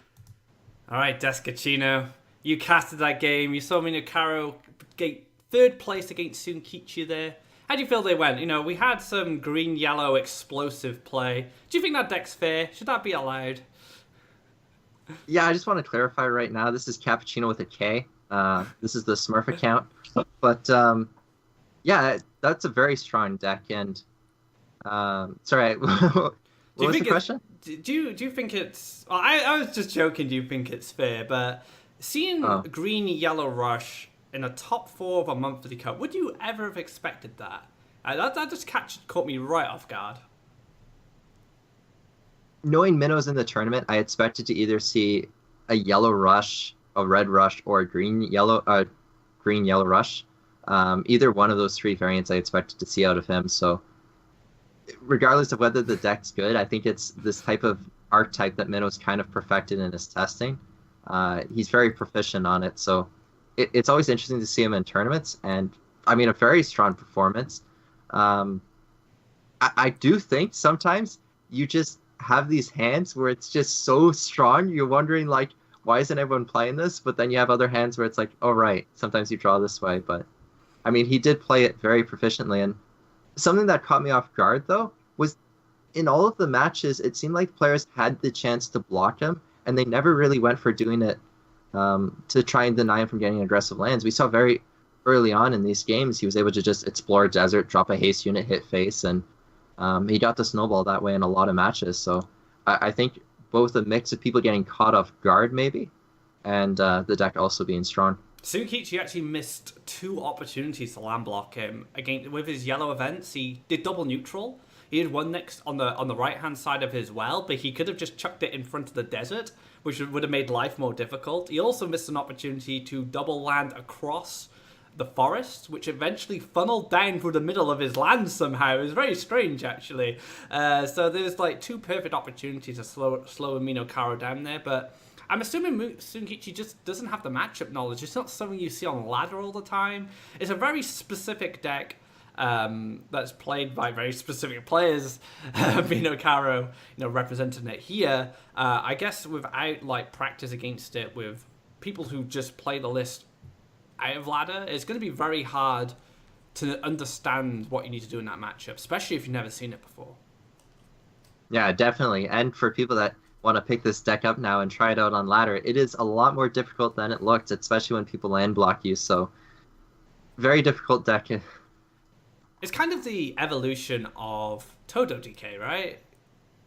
All right, Descacino. You casted that game. You saw Minokaro get 3rd place against Tsukichi there. How do you feel they went? We had some green-yellow explosive play. Do you think that deck's fair? Should that be allowed? Yeah, I just want to clarify right now. This is Cappuccino with a K. This is the Smurf account. But, yeah, that's a very strong deck. And, sorry, what was the question? Do you think it's... Well, I was just joking, do you think it's fair? But... Seeing green-yellow rush in a top 4 of a monthly cup, would you ever have expected that? That just caught me right off guard. Knowing Minnows in the tournament, I expected to either see a yellow rush, a red rush, or a green-yellow rush. Either one of those 3 variants I expected to see out of him. So regardless of whether the deck's good, I think it's this type of archetype that Minnows kind of perfected in his testing. He's very proficient on it, so it's always interesting to see him in tournaments, and I mean, a very strong performance. I do think sometimes you just have these hands where it's just so strong, you're wondering, like, why isn't everyone playing this? But then you have other hands where it's like, oh, right, sometimes you draw this way. But, I mean, he did play it very proficiently, and something that caught me off guard, though, was in all of the matches, it seemed like players had the chance to block him, and they never really went for doing it to try and deny him from getting aggressive lands. We saw very early on in these games, he was able to just explore desert, drop a haste unit, hit face, and he got the snowball that way in a lot of matches. So I think both a mix of people getting caught off guard, maybe, and the deck also being strong. Tsukichi actually missed 2 opportunities to land block him. Again, with his yellow events, he did double neutral. He had one next on the right-hand side of his well, but he could have just chucked it in front of the desert, which would have made life more difficult. He also missed an opportunity to double land across the forest, which eventually funneled down through the middle of his land somehow. It was very strange, actually. So there's like 2 perfect opportunities to slow Minokaro down there, but I'm assuming Tsukichi just doesn't have the matchup knowledge. It's not something you see on ladder all the time. It's a very specific deck. that's played by very specific players. Mino Caro, representing it here. I guess without like practice against it with people who just play the list out of ladder, it's going to be very hard to understand what you need to do in that matchup, especially if you've never seen it before. Yeah, definitely. And for people that want to pick this deck up now and try it out on ladder, it is a lot more difficult than it looked, especially when people land block you. So, very difficult deck. It's kind of the evolution of Todo DK, right?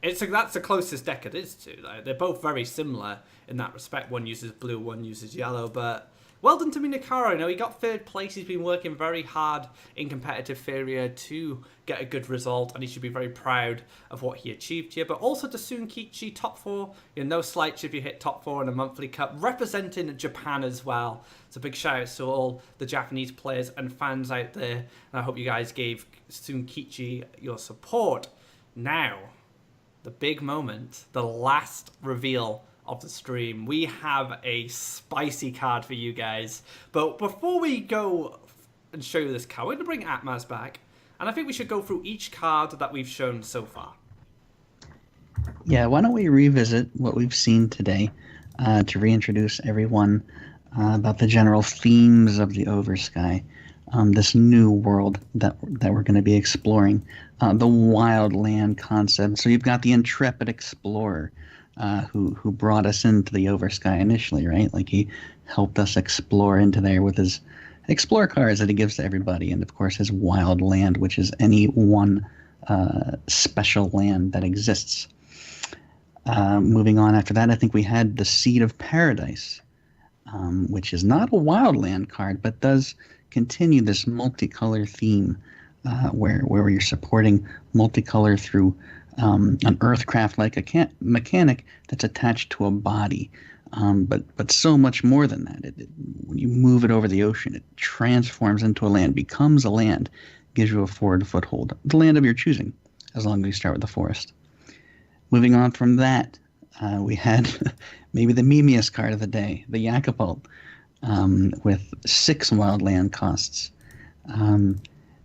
That's the closest deck it is to. Like, they're both very similar in that respect. One uses blue, one uses yellow, but well done to Minakaro. He got third place. He's been working very hard in competitive Faeria to get a good result, and he should be very proud of what he achieved here. But also to Sunkichi, top 4. No slights if you hit top 4 in a monthly cup, representing Japan as well. So big shout out to all the Japanese players and fans out there. And I hope you guys gave Sunkichi your support. Now, the big moment, the last reveal of the stream. We have a spicy card for you guys. But before we go and show you this card, we're going to bring Atmaz back. And I think we should go through each card that we've shown so far. Yeah, why don't we revisit what we've seen today to reintroduce everyone about the general themes of the Oversky. This new world that we're going to be exploring. The wild land concept. So you've got the intrepid explorer, who brought us into the Oversky initially, right? Like he helped us explore into there with his explore cards that he gives to everybody, and of course his wild land, which is any one special land that exists. Moving on after that, I think we had the Seed of Paradise, which is not a wild land card, but does continue this multicolor theme, where you're supporting multicolor through an Earthcraft like a mechanic that's attached to a body, but so much more than that. When you move it over the ocean, it transforms into a land, becomes a land, gives you a forward foothold, the land of your choosing, as long as you start with the forest. Moving on from that, we had maybe the memeiest card of the day, the Yakapult, with 6 wild land costs,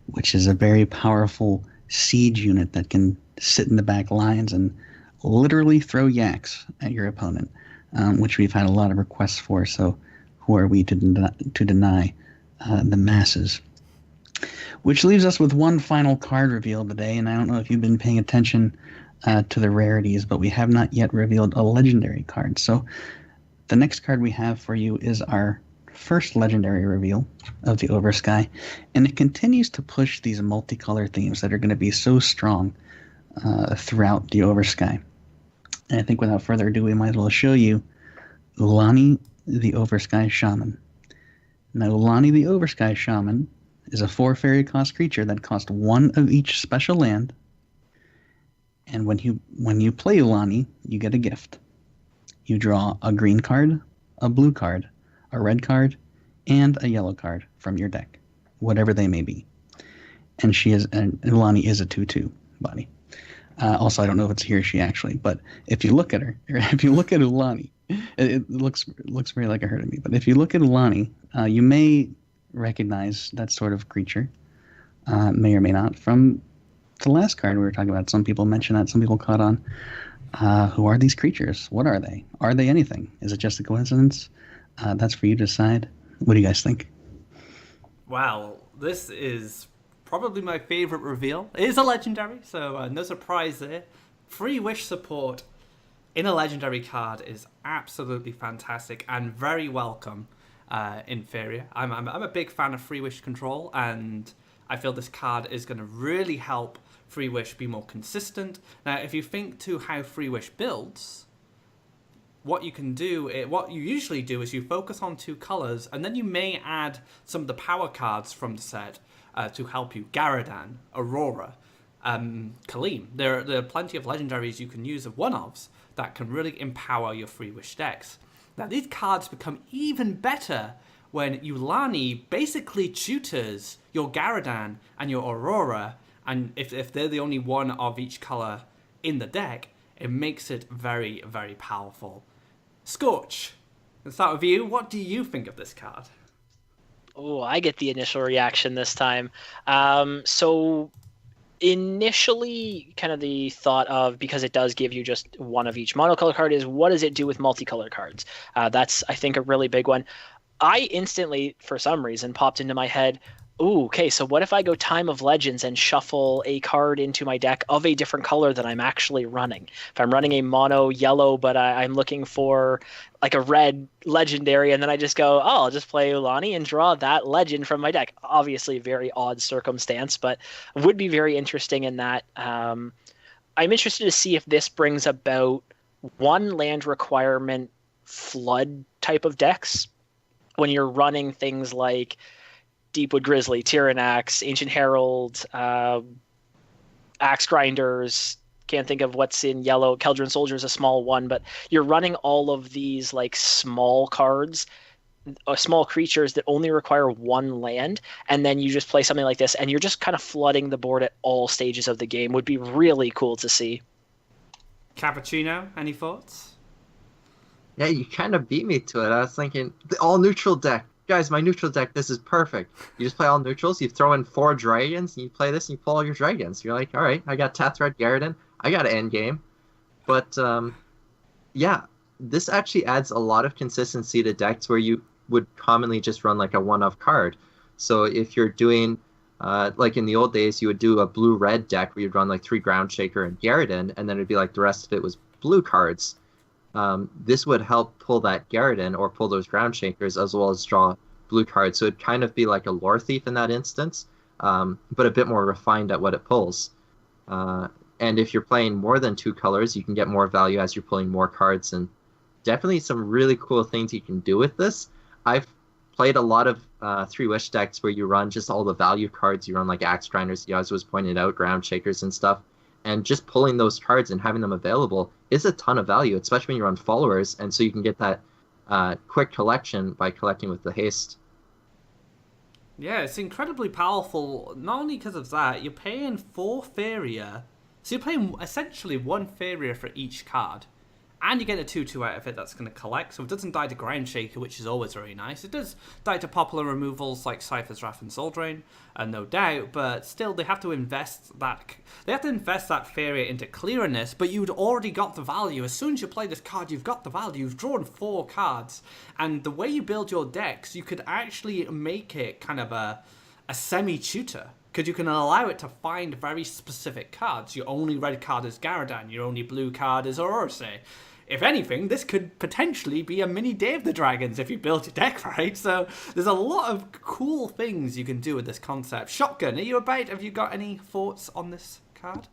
which is a very powerful siege unit that can sit in the back lines and literally throw yaks at your opponent, which we've had a lot of requests for, so who are we to deny the masses? Which leaves us with one final card reveal today, and I don't know if you've been paying attention to the rarities, but we have not yet revealed a legendary card. So the next card we have for you is our first legendary reveal of the Oversky, and it continues to push these multicolor themes that are going to be so strong throughout the Oversky. And I think without further ado, we might as well show you Ulani the Oversky Shaman. Now, Ulani the Oversky Shaman is a 4 fairy cost creature that costs 1 of each special land, and when you play Ulani, you get a gift. You draw a green card, a blue card, a red card, and a yellow card from your deck, whatever they may be. And Ulani is a 2/2 body. Also, I don't know if it's he or she actually, but if you look at her, or if you look at Ulani, it looks very like a her to me. But if you look at Ulani, you may recognize that sort of creature, may or may not, from the last card we were talking about. Some people mentioned that, some people caught on. Who are these creatures? What are they? Are they anything? Is it just a coincidence? That's for you to decide. What do you guys think? Wow, this is probably my favorite reveal. It is a legendary, so no surprise there. Free Wish support in a legendary card is absolutely fantastic and very welcome in Faeria. I'm a big fan of Free Wish control, and I feel this card is going to really help Free Wish be more consistent. Now, if you think to how Free Wish builds, what you usually do is you focus on 2 colors, and then you may add some of the power cards from the set to help you. Garadan, Aurora, Kaleem. There are plenty of legendaries you can use of one-ofs that can really empower your Free Wish decks. Now, these cards become even better when Ulani basically tutors your Garadan and your Aurora, and if they're the only one of each color in the deck, it makes it very, very powerful. Scorch, let's start with you. What do you think of this card? Oh, I get the initial reaction this time. So initially, kind of the thought of, because it does give you just one of each monocolor card, is what does it do with multicolor cards? That's, I think, a really big one. I instantly, for some reason, popped into my head, ooh, okay, so what if I go Time of Legends and shuffle a card into my deck of a different color than I'm actually running? If I'm running a mono yellow, but I'm looking for like a red legendary, and then I just go, oh, I'll just play Ulani and draw that legend from my deck. Obviously, very odd circumstance, but would be very interesting in that. I'm interested to see if this brings about one land requirement flood type of decks when you're running things like Deepwood Grizzly, Tyrannax, Ancient Herald, Axe Grinders. Can't think of what's in yellow. Keldron Soldier is a small one, but you're running all of these like small cards, small creatures that only require one land, and then you just play something like this, and you're just kind of flooding the board at all stages of the game. Would be really cool to see. Cappuccino, any thoughts? Yeah, you kind of beat me to it. I was thinking, the all-neutral deck. Guys, my neutral deck, this is perfect. You just play all neutrals, you throw in 4 dragons, and you play this, and you pull all your dragons. You're like, all right, I got Tathred Garridan, I got an endgame. But, yeah, this actually adds a lot of consistency to decks where you would commonly just run like a one-off card. So if you're doing, like in the old days, you would do a blue-red deck where you'd run like 3 Groundshaker and Garridan, and then it'd be like the rest of it was blue cards. This would help pull that Garridan or pull those Groundshakers as well as draw blue cards. So it'd kind of be like a lore thief in that instance, but a bit more refined at what it pulls. And if you're playing more than 2 colors, you can get more value as you're pulling more cards, and definitely some really cool things you can do with this. I've played a lot of 3-wish decks where you run just all the value cards. You run like Axe Grinders, Yaz was pointed out, Groundshakers and stuff. And just pulling those cards and having them available is a ton of value, especially when you run followers, and so you can get that quick collection by collecting with the haste. Yeah, it's incredibly powerful, not only because of that, you're paying 4 Faeria, so you're paying essentially 1 Faeria for each card. And you get a 2/2 out of it that's going to collect, so it doesn't die to Groundshaker, which is always very nice. It does die to popular removals like Cypher's Wrath and Soul Drain, no doubt, but still they have to invest that. They have to invest that Faeria into clearness, but you'd already got the value. As soon as you play this card, you've got the value. You've drawn 4 cards, and the way you build your decks, you could actually make it kind of a semi-tutor. Because you can allow it to find very specific cards. Your only red card is Garridan, your only blue card is Orose. If anything, this could potentially be a mini Day of the Dragons if you build your deck right. So there's a lot of cool things you can do with this concept. Shotgun, are you about? Have you got any thoughts on this card?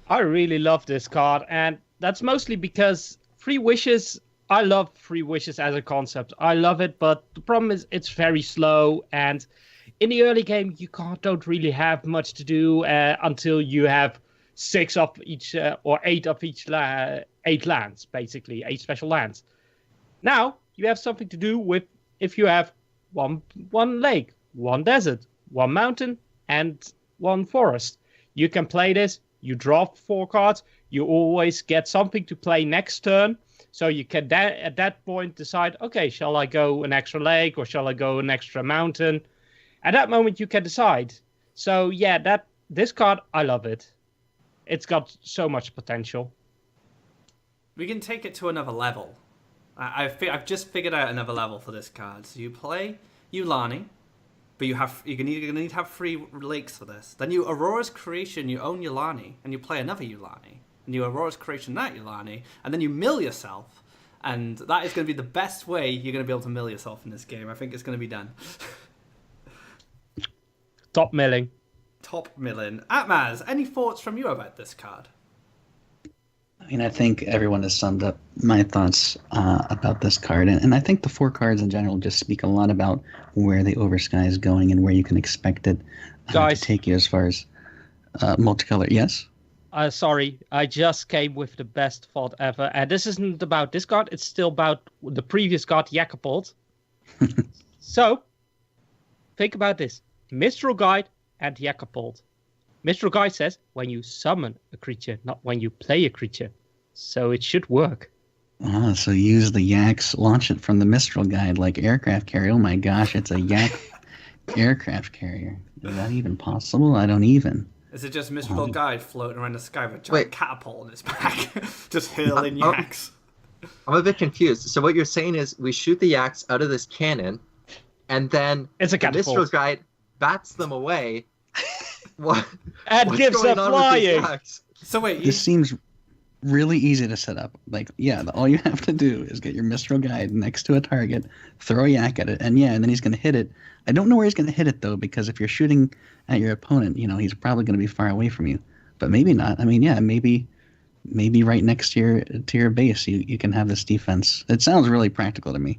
I really love this card, and that's mostly because 3 wishes. I love 3 wishes as a concept. I love it, but the problem is it's very slow, and in the early game you don't really have much to do until you have 6 of each or 8 of each 8 lands, basically 8 special lands. Now you have something to do with if you have one lake, 1 desert, 1 mountain, and 1 forest. You can play this. You draw 4 cards. You always get something to play next turn, so you can at that point decide, okay, shall I go an extra lake or shall I go an extra mountain? At that moment you can decide. So yeah, this card, I love it. It's got so much potential. We can take it to another level. I've just figured out another level for this card. So you play Ulani, but you're gonna need to have 3 lakes for this. Then you Aurora's Creation, you own Ulani, and you play another Ulani. And you Aurora's Creation that Ulani, and then you mill yourself. And that is going to be the best way you're going to be able to mill yourself in this game. I think it's going to be done. Top milling. Top milling. Atmaz, any thoughts from you about this card? I mean, I think everyone has summed up my thoughts about this card. And I think the 4 cards in general just speak a lot about where the Oversky is going and where you can expect it to take you as far as multicolor. Yes? Sorry, I just came with the best thought ever. And this isn't about this card. It's still about the previous card, Jacopult. So, think about this. Mistral Guide and Jacopult. Mistral Guide says when you summon a creature, not when you play a creature. So it should work. Ah, so use the Yaks, launch it from the Mistral Guide like aircraft carrier. Oh my gosh, it's a Yak Aircraft carrier. Is that even possible? I don't even. Is it just Mistral Guide floating around the sky with a giant Wait. catapult in its back? Just hurling Oh. yaks. I'm a bit confused. So what you're saying is we shoot the yaks out of this cannon, and then It's a the Mistral catapult. Guide bats them away. What? And what's gives going a on with these flying. yaks? So wait, This seems really easy to set up. Like, yeah, all you have to do is get your Mistral Guide next to a target, throw a yak at it, and then he's going to hit it. I don't know where he's going to hit it, though, because if you're shooting at your opponent, he's probably going to be far away from you. But maybe not. I mean, yeah, maybe right next to your base, you can have this defense. It sounds really practical to me.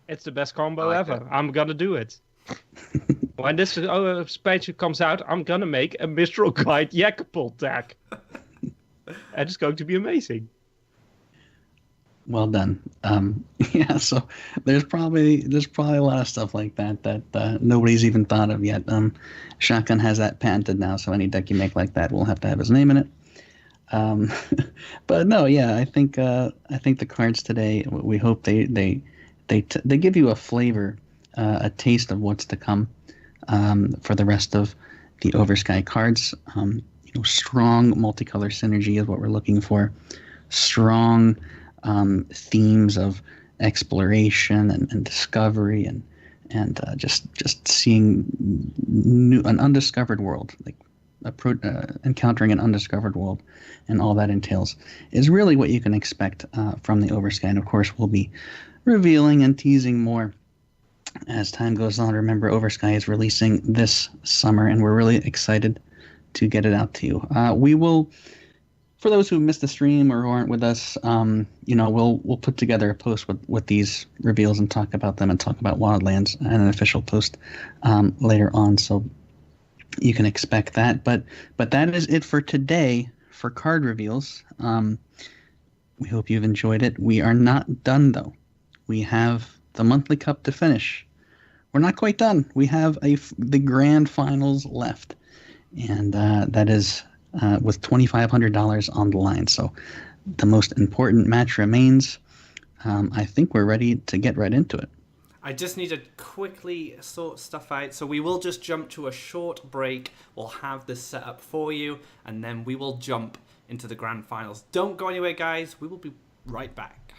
It's the best combo I like ever. that. I'm gonna do it. When this expansion comes out, I'm gonna make a Mistral Guide Yakapult deck. And it's going to be amazing. Well done. Yeah, so there's probably a lot of stuff like that nobody's even thought of yet. Shotgun has that patented now, so any deck you make like that will have to have his name in it. But no, yeah, I think the cards today, we hope they give you a flavor, a taste of what's to come for the rest of the Oversky cards. Strong multicolor synergy is what we're looking for. Strong themes of exploration and discovery and just seeing an undiscovered world, like encountering an undiscovered world, and all that entails is really what you can expect from the Oversky. And of course, we'll be revealing and teasing more as time goes on. Remember, Oversky is releasing this summer, and we're really excited to get it out to you. We will, for those who missed the stream or who aren't with us, we'll put together a post with these reveals and talk about them and talk about Wildlands and an official post later on. So you can expect that. But that is it for today for card reveals. We hope you've enjoyed it. We are not done, though. We have the monthly cup to finish. We're not quite done. We have the grand finals left, and that is with $2,500 on the line. So the most important match remains. I think we're ready to get right into it. I just need to quickly sort stuff out. So we will just jump to a short break. We'll have this set up for you, and then we will jump into the grand finals. Don't go anywhere, guys. We will be right back.